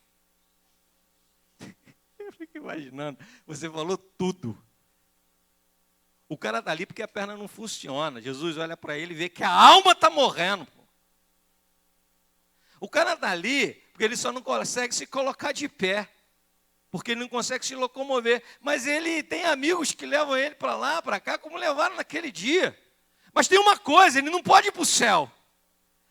Eu fico imaginando, você falou tudo. O cara está ali porque a perna não funciona. Jesus olha para ele e vê que a alma está morrendo. Pô. O cara está ali porque ele só não consegue se colocar de pé. Porque ele não consegue se locomover. Mas ele tem amigos que levam ele para lá, para cá, como levaram naquele dia. Mas tem uma coisa, ele não pode ir para o céu.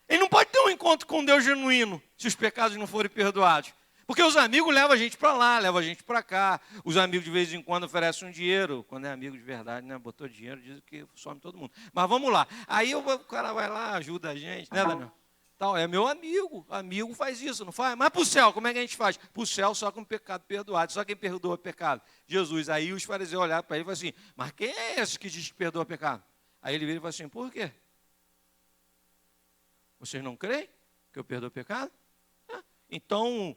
Ele não pode ter um encontro com Deus genuíno, se os pecados não forem perdoados. Porque os amigos levam a gente para lá, levam a gente para cá. Os amigos de vez em quando oferecem um dinheiro. Quando é amigo de verdade, né? Botou dinheiro, diz que some todo mundo. Mas vamos lá. Aí o cara vai lá, ajuda a gente, né, Daniel? Tal, é meu amigo. Amigo faz isso, não faz? Mas para o céu, como é que a gente faz? Para o céu só com pecado perdoado. Só quem perdoa o pecado? Jesus. Aí os fariseus olharam para ele e falaram assim, mas quem é esse que diz que perdoa o pecado? Aí ele vira e fala assim, por quê? Vocês não creem que eu perdoo o pecado? Então,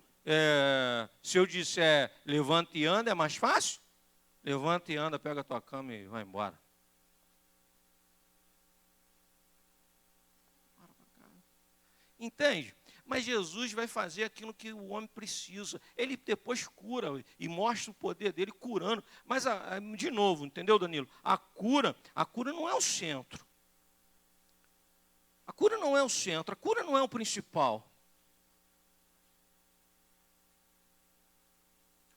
se eu disser levanta e anda, é mais fácil? Levanta e anda, pega a tua cama e vai embora. Entende? Mas Jesus vai fazer aquilo que o homem precisa. Ele depois cura e mostra o poder dele curando. Mas, de novo, entendeu, Danilo? A cura não é o centro. A cura não é o centro, a cura não é o principal.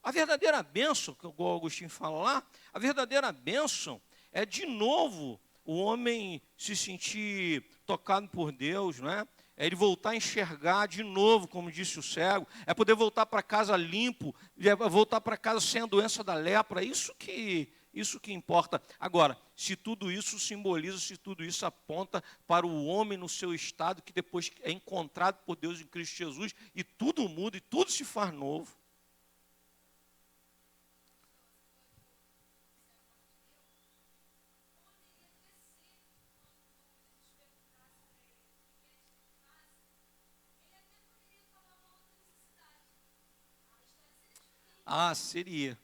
A verdadeira bênção, que o Agostinho fala lá, a verdadeira bênção é, de novo, o homem se sentir tocado por Deus, não é? É ele voltar a enxergar de novo, como disse o cego, é poder voltar para casa limpo, é voltar para casa sem a doença da lepra, isso que importa. Agora, se tudo isso simboliza, se tudo isso aponta para o homem no seu estado, que depois é encontrado por Deus em Cristo Jesus, e tudo muda, e tudo se faz novo. Ah, seria.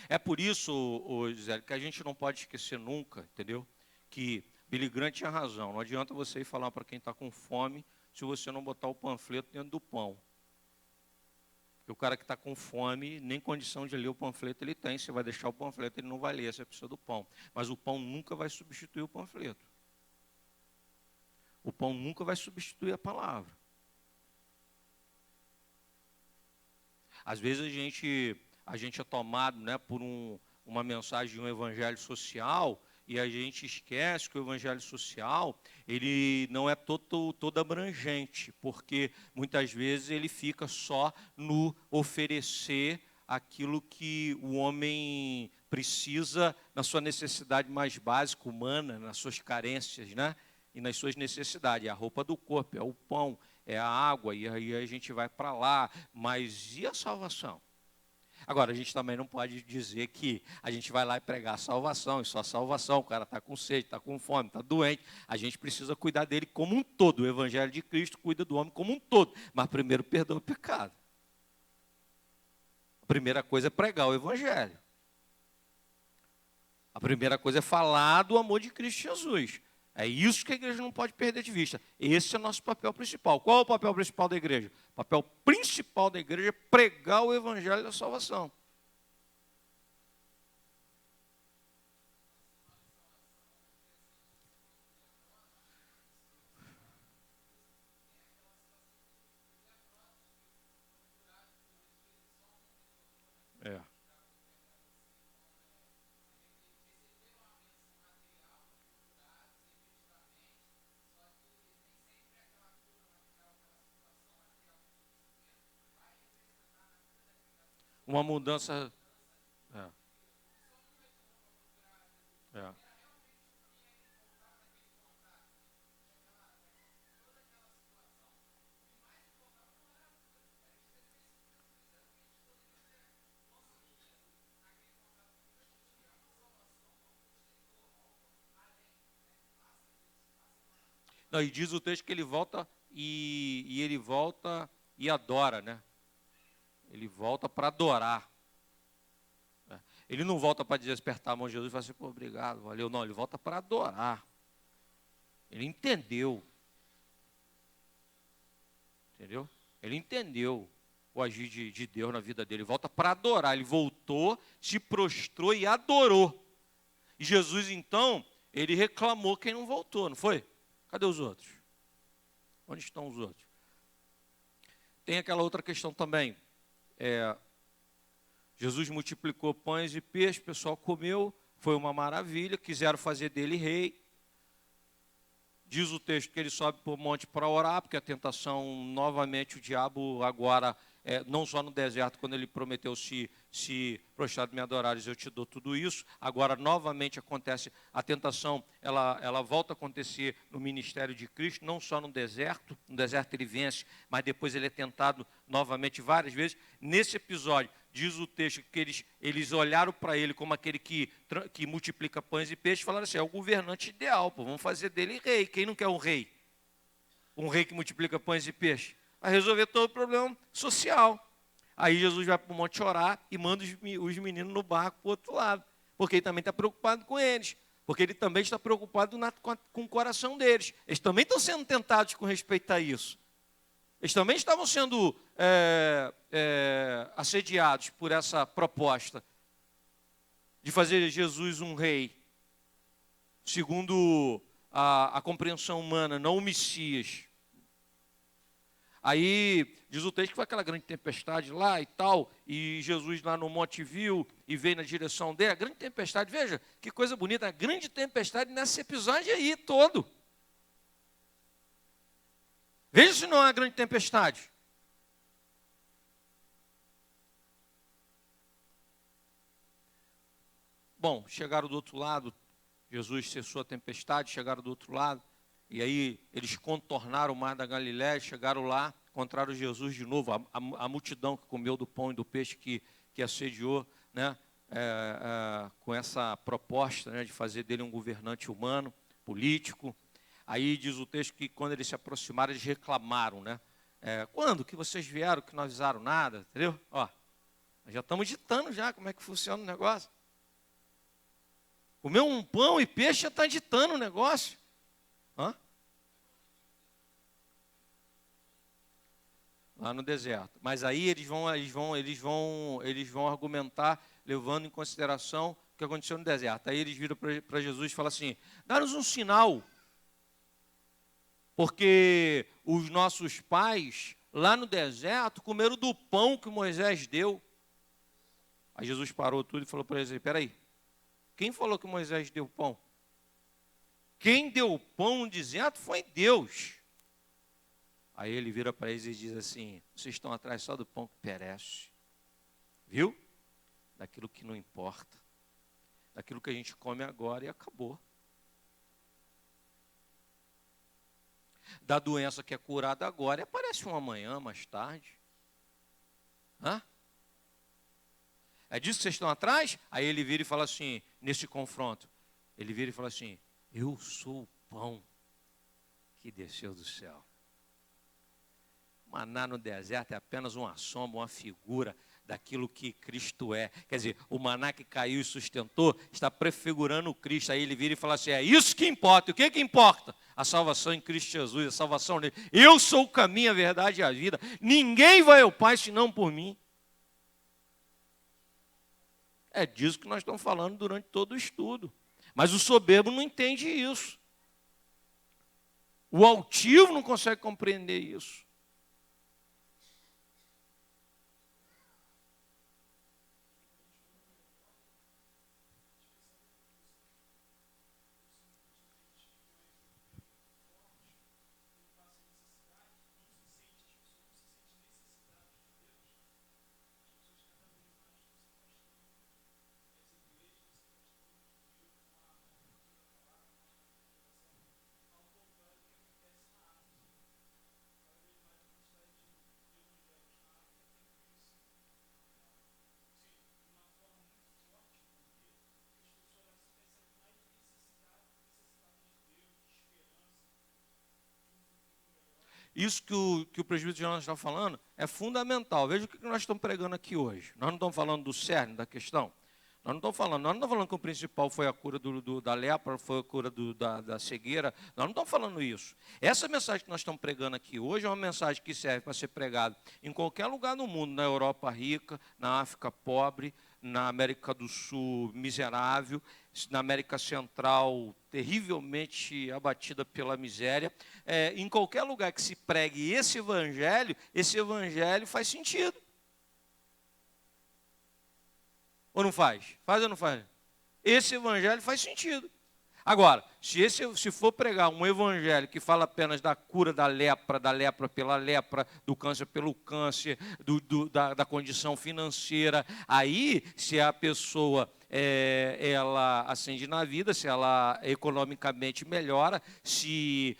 É por isso, Gisele, que a gente não pode esquecer nunca, entendeu? Que Billy Graham tinha razão. Não adianta você ir falar para quem está com fome se você não botar o panfleto dentro do pão. Porque o cara que está com fome, nem condição de ler o panfleto ele tem. Você vai deixar o panfleto, ele não vai ler, você precisa do pão. Mas o pão nunca vai substituir o panfleto. O pão nunca vai substituir a palavra. Às vezes a gente é tomado, né, por uma mensagem de um evangelho social e a gente esquece que o evangelho social ele não é todo abrangente, porque muitas vezes ele fica só no oferecer aquilo que o homem precisa na sua necessidade mais básica, humana, nas suas carências, né? E nas suas necessidades. É a roupa do corpo, é o pão, é a água, e aí a gente vai para lá. Mas e a salvação? Agora, a gente também não pode dizer que a gente vai lá e pregar a salvação, e só a salvação, o cara está com sede, está com fome, está doente. A gente precisa cuidar dele como um todo. O Evangelho de Cristo cuida do homem como um todo. Mas primeiro perdoa o pecado. A primeira coisa é pregar o Evangelho. A primeira coisa é falar do amor de Cristo Jesus. É isso que a igreja não pode perder de vista. Esse é o nosso papel principal. Qual é o papel principal da igreja? O papel principal da igreja é pregar o evangelho da salvação. É. Uma mudança. É. É. Não, e diz o texto que ele volta e ele volta e adora, né? Ele volta para adorar. Ele não volta para despertar a mão de Jesus e falar assim, pô, obrigado, valeu. Não, ele volta para adorar. Ele entendeu. Entendeu? Ele entendeu o agir de Deus na vida dele. Ele volta para adorar. Ele voltou, se prostrou e adorou. E Jesus, então, ele reclamou quem não voltou, não foi? Cadê os outros? Onde estão os outros? Tem aquela outra questão também. Jesus multiplicou pães e peixes, o pessoal comeu, foi uma maravilha, quiseram fazer dele rei. Diz o texto que ele sobe para o monte para orar, porque a tentação, novamente, o diabo agora, não só no deserto, quando ele prometeu se prostrado me adorares, eu te dou tudo isso. Agora, novamente, acontece, a tentação, ela volta a acontecer no ministério de Cristo, não só no deserto ele vence, mas depois ele é tentado novamente várias vezes. Nesse episódio, diz o texto que eles olharam para ele como aquele que multiplica pães e peixes e falaram assim, é o governante ideal, pô, vamos fazer dele rei. Quem não quer um rei? Um rei que multiplica pães e peixes? Vai resolver todo o problema social. Aí Jesus vai para o monte orar e manda os meninos no barco para o outro lado, porque ele também está preocupado com eles, porque ele também está preocupado com o coração deles. Eles também estão sendo tentados com respeito a isso. Eles também estavam sendo assediados por essa proposta de fazer Jesus um rei, segundo a compreensão humana, não o Messias. Aí diz o texto que foi aquela grande tempestade lá e tal, e Jesus lá no monte viu e veio na direção dele, a grande tempestade, veja que coisa bonita, a grande tempestade nesse episódio aí todo. Veja se não é uma grande tempestade. Bom, chegaram do outro lado, Jesus cessou a tempestade, chegaram do outro lado, e aí eles contornaram o mar da Galiléia, chegaram lá, encontraram Jesus de novo, a multidão que comeu do pão e do peixe que assediou, né, com essa proposta, né, de fazer dele um governante humano, político. Aí diz o texto que quando eles se aproximaram, eles reclamaram, né? Quando que vocês vieram, que não avisaram nada, entendeu? Ó, já estamos ditando já como é que funciona o negócio. Comer um pão e peixe já está ditando o negócio. Hã? Lá no deserto. Mas aí eles vão argumentar, levando em consideração o que aconteceu no deserto. Aí eles viram para Jesus e falam assim, dá-nos um sinal. Porque os nossos pais, lá no deserto, comeram do pão que Moisés deu. Aí Jesus parou tudo e falou para eles, espera aí, quem falou que Moisés deu pão? Quem deu o pão no deserto foi Deus. Aí ele vira para eles e diz assim, vocês estão atrás só do pão que perece. Viu? Daquilo que não importa. Daquilo que a gente come agora e acabou. Da doença que é curada agora e aparece um amanhã, mais tarde. Hã? É disso que vocês estão atrás? Aí ele vira e fala assim, nesse confronto, ele vira e fala assim, eu sou o pão que desceu do céu. Maná no deserto é apenas uma sombra, uma figura daquilo que Cristo é. Quer dizer, o maná que caiu e sustentou está prefigurando o Cristo. Aí ele vira e fala assim, é isso que importa. O que que importa? A salvação em Cristo Jesus, a salvação nele. Eu sou o caminho, a verdade e a vida. Ninguém vai ao Pai senão por mim. É disso que nós estamos falando durante todo o estudo. Mas o soberbo não entende isso. O altivo não consegue compreender isso. isso que o presbítero Jonas está falando é fundamental. Veja o que nós estamos pregando aqui hoje. Nós não estamos falando do cerne da questão. Nós não estamos falando que o principal foi a cura da lepra, foi a cura da cegueira. Nós não estamos falando isso. Essa mensagem que nós estamos pregando aqui hoje é uma mensagem que serve para ser pregada em qualquer lugar do mundo, na Europa rica, na África pobre, na América do Sul miserável, na América Central terrivelmente abatida pela miséria. Em qualquer lugar que se pregue esse evangelho faz sentido. Ou não faz? Faz ou não faz? Esse evangelho faz sentido. Agora, se for pregar um evangelho que fala apenas da cura da lepra pela lepra, do câncer pelo câncer, da condição financeira, aí, se a pessoa ela ascende na vida, se ela economicamente melhora, se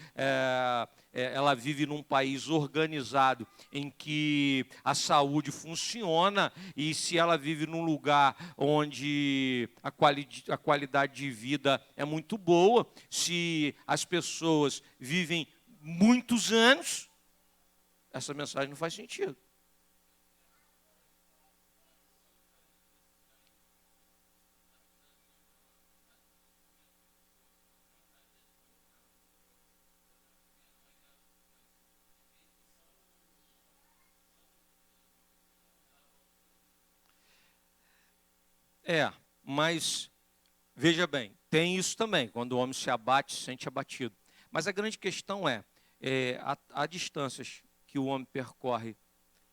ela vive num país organizado em que a saúde funciona, e se ela vive num lugar onde a qualidade de vida é muito boa, se as pessoas vivem muitos anos, essa mensagem não faz sentido. Mas, veja bem, tem isso também, quando o homem se abate, se sente abatido. Mas a grande questão há distâncias que o homem percorre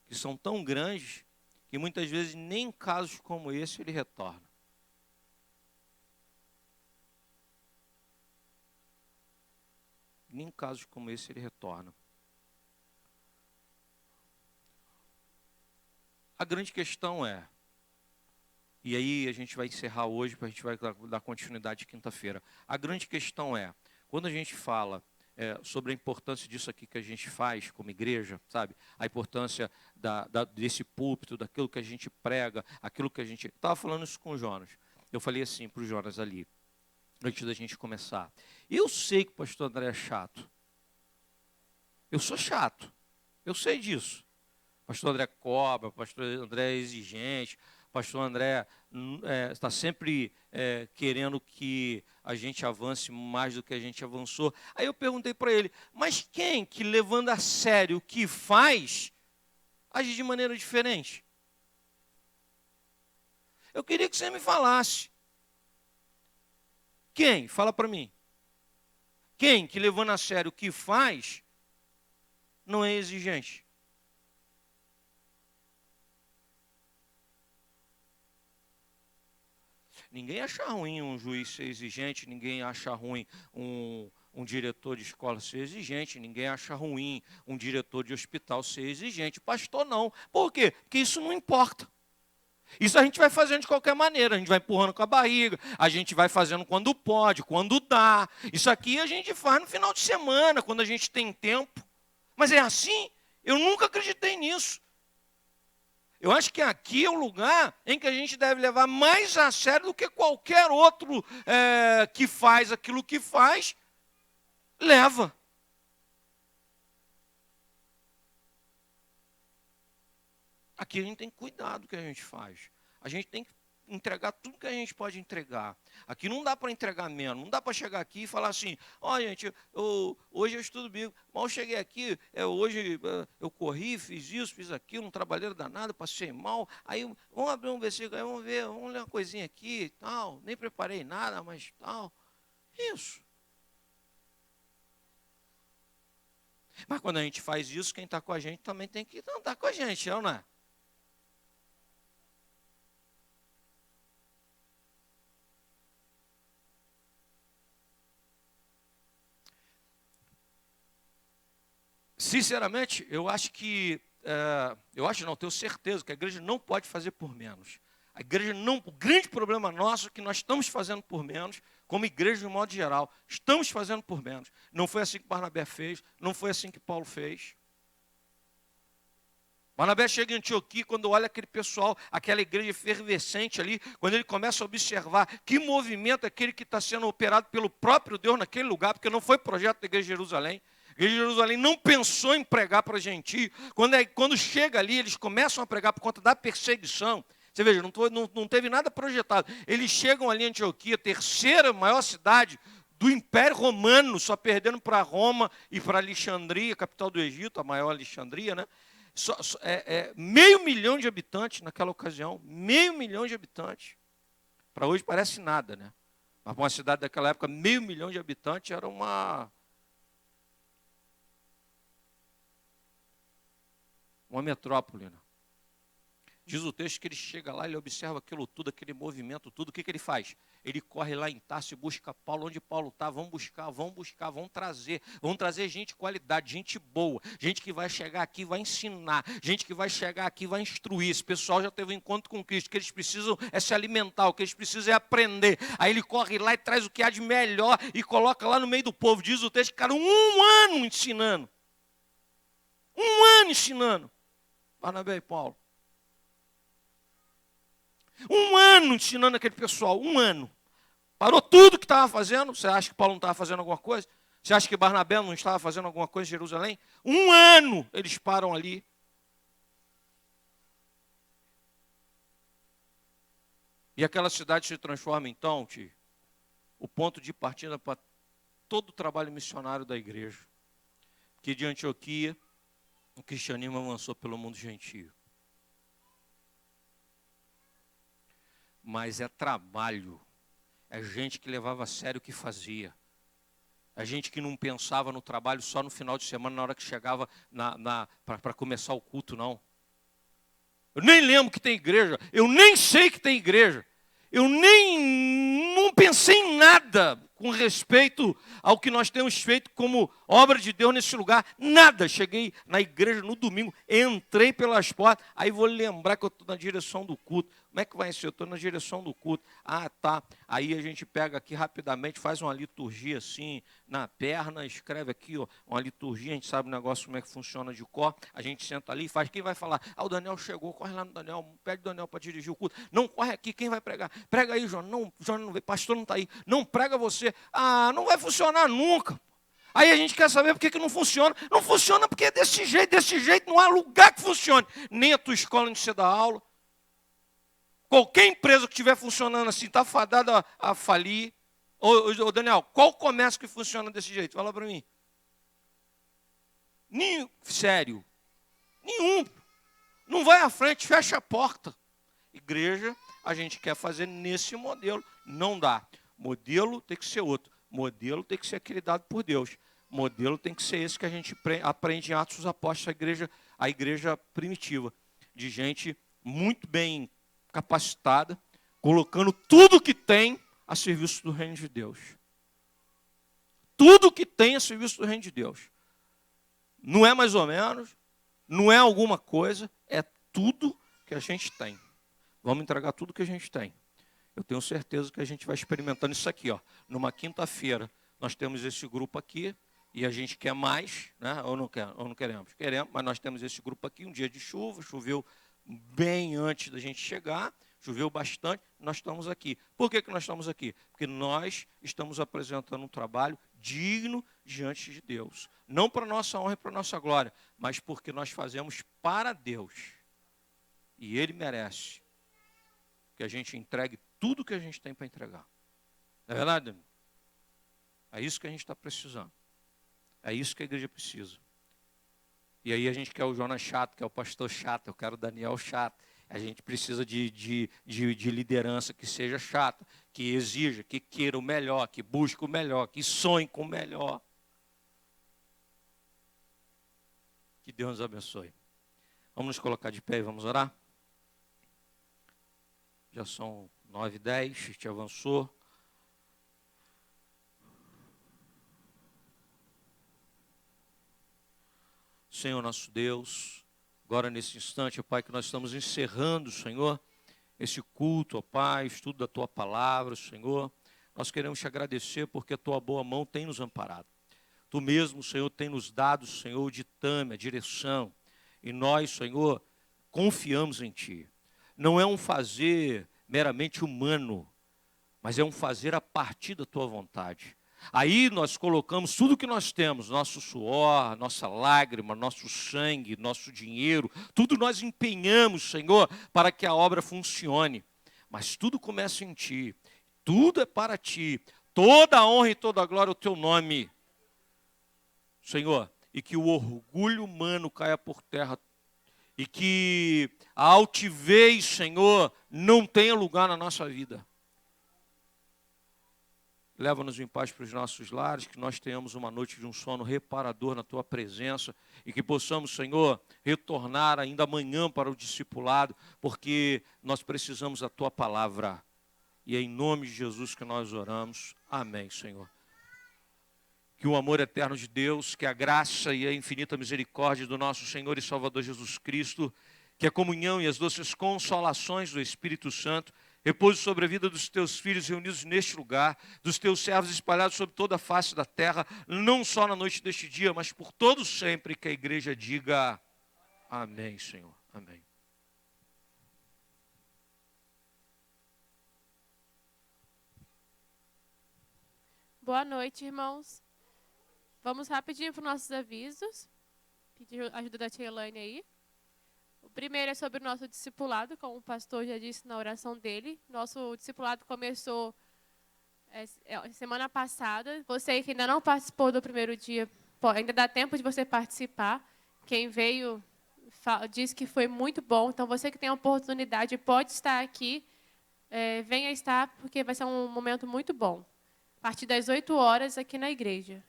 que são tão grandes que muitas vezes nem em casos como esse ele retorna. Nem em casos como esse ele retorna. A grande questão e aí a gente vai encerrar hoje, a gente vai dar continuidade quinta-feira. A grande questão quando a gente fala sobre a importância disso aqui que a gente faz como igreja, sabe? A importância desse púlpito, daquilo que a gente prega, aquilo que a gente... Estava falando isso com o Jonas. Eu falei assim para o Jonas ali, antes da gente começar. Eu sei que o pastor André é chato. Eu sou chato. Eu sei disso. O pastor André cobra, o pastor André é exigente, o pastor André está sempre querendo que a gente avance mais do que a gente avançou. Aí eu perguntei para ele, mas quem que levando a sério o que faz, age de maneira diferente? Eu queria que você me falasse. Quem? Fala para mim. Quem que levando a sério o que faz, não é exigente? Ninguém acha ruim um juiz ser exigente, ninguém acha ruim um diretor de escola ser exigente, ninguém acha ruim um diretor de hospital ser exigente. Pastor não. Por quê? Porque isso não importa. Isso a gente vai fazendo de qualquer maneira, a gente vai empurrando com a barriga, a gente vai fazendo quando pode, quando dá. Isso aqui a gente faz no final de semana, quando a gente tem tempo. Mas é assim? Eu nunca acreditei nisso. Eu acho que aqui é o lugar em que a gente deve levar mais a sério do que qualquer outro que faz aquilo que faz, leva. Aqui a gente tem que cuidar do que a gente faz. A gente tem que entregar tudo que a gente pode entregar. Aqui não dá para entregar menos. Não dá para chegar aqui e falar assim, gente, hoje eu estudo bíblico. Mal cheguei aqui, hoje eu corri, fiz isso, fiz aquilo, um trabalheiro danado, passei mal. Aí vamos abrir um versículo, aí vamos ver, vamos ler uma coisinha aqui e tal. Nem preparei nada, mas tal. Isso. Mas quando a gente faz isso, quem está com a gente também tem que andar com a gente, não é? Sinceramente, eu acho não, tenho certeza que a igreja não pode fazer por menos. A igreja não, o grande problema nosso é que nós estamos fazendo por menos, como igreja de um modo geral, estamos fazendo por menos. Não foi assim que Barnabé fez, não foi assim que Paulo fez. Barnabé chega em Antioquia, quando olha aquele pessoal, aquela igreja efervescente ali, quando ele começa a observar que movimento é aquele que está sendo operado pelo próprio Deus naquele lugar, porque não foi projeto da igreja de Jerusalém. A igreja de Jerusalém não pensou em pregar para gentio. Quando chega ali, eles começam a pregar por conta da perseguição. Você veja, não teve nada projetado. Eles chegam ali em Antioquia, terceira maior cidade do Império Romano, só perdendo para Roma e para Alexandria, capital do Egito, a maior Alexandria, né? 500 mil de habitantes naquela ocasião. 500 mil de habitantes. Para hoje parece nada, né? Mas para uma cidade daquela época, 500 mil de habitantes era uma metrópole, né? Diz o texto que ele chega lá, ele observa aquilo tudo, aquele movimento tudo. O que ele faz? Ele corre lá em Tarso e busca Paulo. Onde Paulo está? Vão buscar, vão trazer gente de qualidade, gente boa, gente que vai chegar aqui, vai ensinar, gente que vai chegar aqui, vai instruir. Esse pessoal já teve um encontro com Cristo, o que eles precisam é se alimentar, o que eles precisam é aprender. Aí ele corre lá e traz o que há de melhor e coloca lá no meio do povo. Diz o texto, cara, 1 ano ensinando. 1 ano ensinando. Barnabé e Paulo. 1 ano ensinando aquele pessoal, 1 ano. Parou tudo que estava fazendo. Você acha que Paulo não estava fazendo alguma coisa? Você acha que Barnabé não estava fazendo alguma coisa em Jerusalém? 1 ano eles param ali. E aquela cidade se transforma então, tio, o ponto de partida para todo o trabalho missionário da igreja. Que de Antioquia, o cristianismo avançou pelo mundo gentio. Mas é trabalho, é gente que levava a sério o que fazia, é gente que não pensava no trabalho só no final de semana, na hora que chegava para começar o culto, não. Eu nem lembro que tem igreja, eu nem sei que tem igreja, eu não pensei em nada com respeito ao que nós temos feito como obra de Deus nesse lugar, nada. Cheguei na igreja no domingo, entrei pelas portas, aí vou lembrar que eu estou na direção do culto. Como é que vai ser? Eu estou na direção do culto. Ah, tá. Aí a gente pega aqui rapidamente, faz uma liturgia assim, na perna, escreve aqui, ó, uma liturgia, a gente sabe o negócio, como é que funciona de cor, a gente senta ali e faz. Quem vai falar? Ah, o Daniel chegou, corre lá no Daniel, pede o Daniel para dirigir o culto. Não, corre aqui, quem vai pregar? Prega aí, João. Não, João não veio, pastor não está aí. Não, prega você. Ah, não vai funcionar nunca. Aí a gente quer saber por que não funciona. Não funciona porque é desse jeito não há lugar que funcione. Nem a tua escola onde você dá aula. Qualquer empresa que estiver funcionando assim, está fadada a falir. Ô Daniel, qual comércio que funciona desse jeito? Fala para mim. Sério. Nenhum. Não vai à frente, fecha a porta. Igreja, a gente quer fazer nesse modelo. Não dá. Modelo tem que ser outro. Modelo tem que ser aquele dado por Deus. Modelo tem que ser esse que a gente aprende em Atos dos Apóstolos, a igreja primitiva. De gente muito bem capacitada, colocando tudo que tem a serviço do reino de Deus. Tudo que tem a serviço do reino de Deus. Não é mais ou menos, não é alguma coisa, é tudo que a gente tem. Vamos entregar tudo que a gente tem. Eu tenho certeza que a gente vai experimentando isso aqui, ó. Numa quinta-feira, nós temos esse grupo aqui, e a gente quer mais, né? Ou não queremos? Queremos, mas nós temos esse grupo aqui, um dia de chuva, choveu bem antes da gente chegar, choveu bastante, nós estamos aqui. Por que nós estamos aqui? Porque nós estamos apresentando um trabalho digno diante de Deus. Não para nossa honra e para nossa glória, mas porque nós fazemos para Deus. E Ele merece que a gente entregue tudo que a gente tem para entregar. Não é verdade, Daniel? É isso que a gente está precisando. É isso que a igreja precisa. E aí a gente quer o Jonas chato, quer o pastor chato, eu quero o Daniel chato. A gente precisa de liderança que seja chata, que exija, que queira o melhor, que busque o melhor, que sonhe com o melhor. Que Deus nos abençoe. Vamos nos colocar de pé e vamos orar? Já são 9h10, a gente avançou. Senhor nosso Deus, agora nesse instante, ó Pai, que nós estamos encerrando, Senhor, esse culto, ó Pai, estudo da Tua palavra, Senhor. Nós queremos te agradecer porque a Tua boa mão tem nos amparado. Tu mesmo, Senhor, tem nos dado, Senhor, o ditame, a direção. E nós, Senhor, confiamos em Ti. Não é um fazer meramente humano, mas é um fazer a partir da Tua vontade. Aí nós colocamos tudo que nós temos, nosso suor, nossa lágrima, nosso sangue, nosso dinheiro, tudo nós empenhamos, Senhor, para que a obra funcione. Mas tudo começa em Ti, tudo é para Ti, toda a honra e toda a glória ao Teu nome, Senhor, e que o orgulho humano caia por terra, e que a altivez, Senhor, não tenha lugar na nossa vida. Leva-nos em paz para os nossos lares, que nós tenhamos uma noite de um sono reparador na Tua presença e que possamos, Senhor, retornar ainda amanhã para o discipulado, porque nós precisamos da Tua palavra. E é em nome de Jesus que nós oramos. Amém, Senhor. Que o amor eterno de Deus, que a graça e a infinita misericórdia do nosso Senhor e Salvador Jesus Cristo, que a comunhão e as doces consolações do Espírito Santo repouse sobre a vida dos teus filhos reunidos neste lugar, dos teus servos espalhados sobre toda a face da terra, não só na noite deste dia, mas por todo sempre, que a igreja diga amém, Senhor. Amém. Boa noite, irmãos. Vamos rapidinho para os nossos avisos. Pedir a ajuda da tia Elaine aí. O primeiro é sobre o nosso discipulado, como o pastor já disse na oração dele. Nosso discipulado começou semana passada. Você que ainda não participou do primeiro dia, ainda dá tempo de você participar. Quem veio disse que foi muito bom. Então, você que tem a oportunidade pode estar aqui. Venha estar, porque vai ser um momento muito bom. A partir das 8 horas aqui na igreja.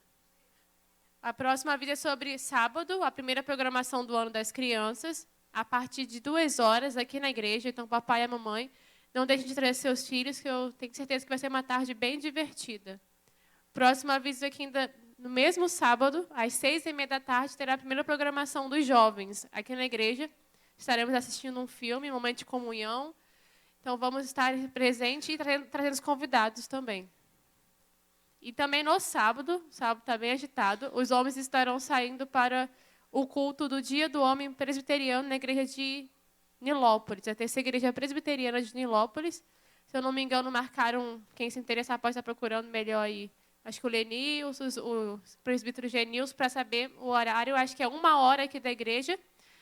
A próxima vida é sobre sábado, a primeira programação do ano das crianças. A partir de 2 horas aqui na igreja. Então, papai e a mamãe, não deixem de trazer seus filhos, que eu tenho certeza que vai ser uma tarde bem divertida. Próximo aviso aqui ainda no mesmo sábado, às 6h30 da tarde, terá a primeira programação dos jovens aqui na igreja. Estaremos assistindo um filme, um momento de comunhão. Então, vamos estar presentes e trazendo os convidados também. E também no sábado está bem agitado, os homens estarão saindo para o culto do Dia do Homem Presbiteriano na igreja de Nilópolis, a terceira igreja presbiteriana de Nilópolis. Se eu não me engano, marcaram, quem se interessar pode estar procurando melhor aí. Acho que o Lenilson, o presbítero Genilson, para saber o horário, acho que é 1 hora aqui da igreja,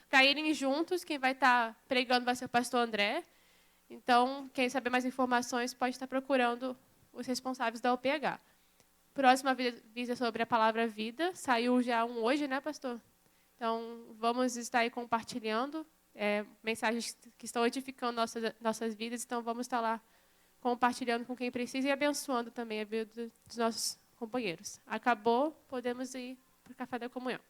para irem juntos. Quem vai estar pregando vai ser o pastor André. Então, quem saber mais informações pode estar procurando os responsáveis da UPH. Próxima visa sobre a palavra vida. Saiu já hoje, né, pastor? Então, vamos estar aí compartilhando mensagens que estão edificando nossas vidas. Então, vamos estar lá compartilhando com quem precisa e abençoando também a vida dos nossos companheiros. Acabou, podemos ir para o café da comunhão.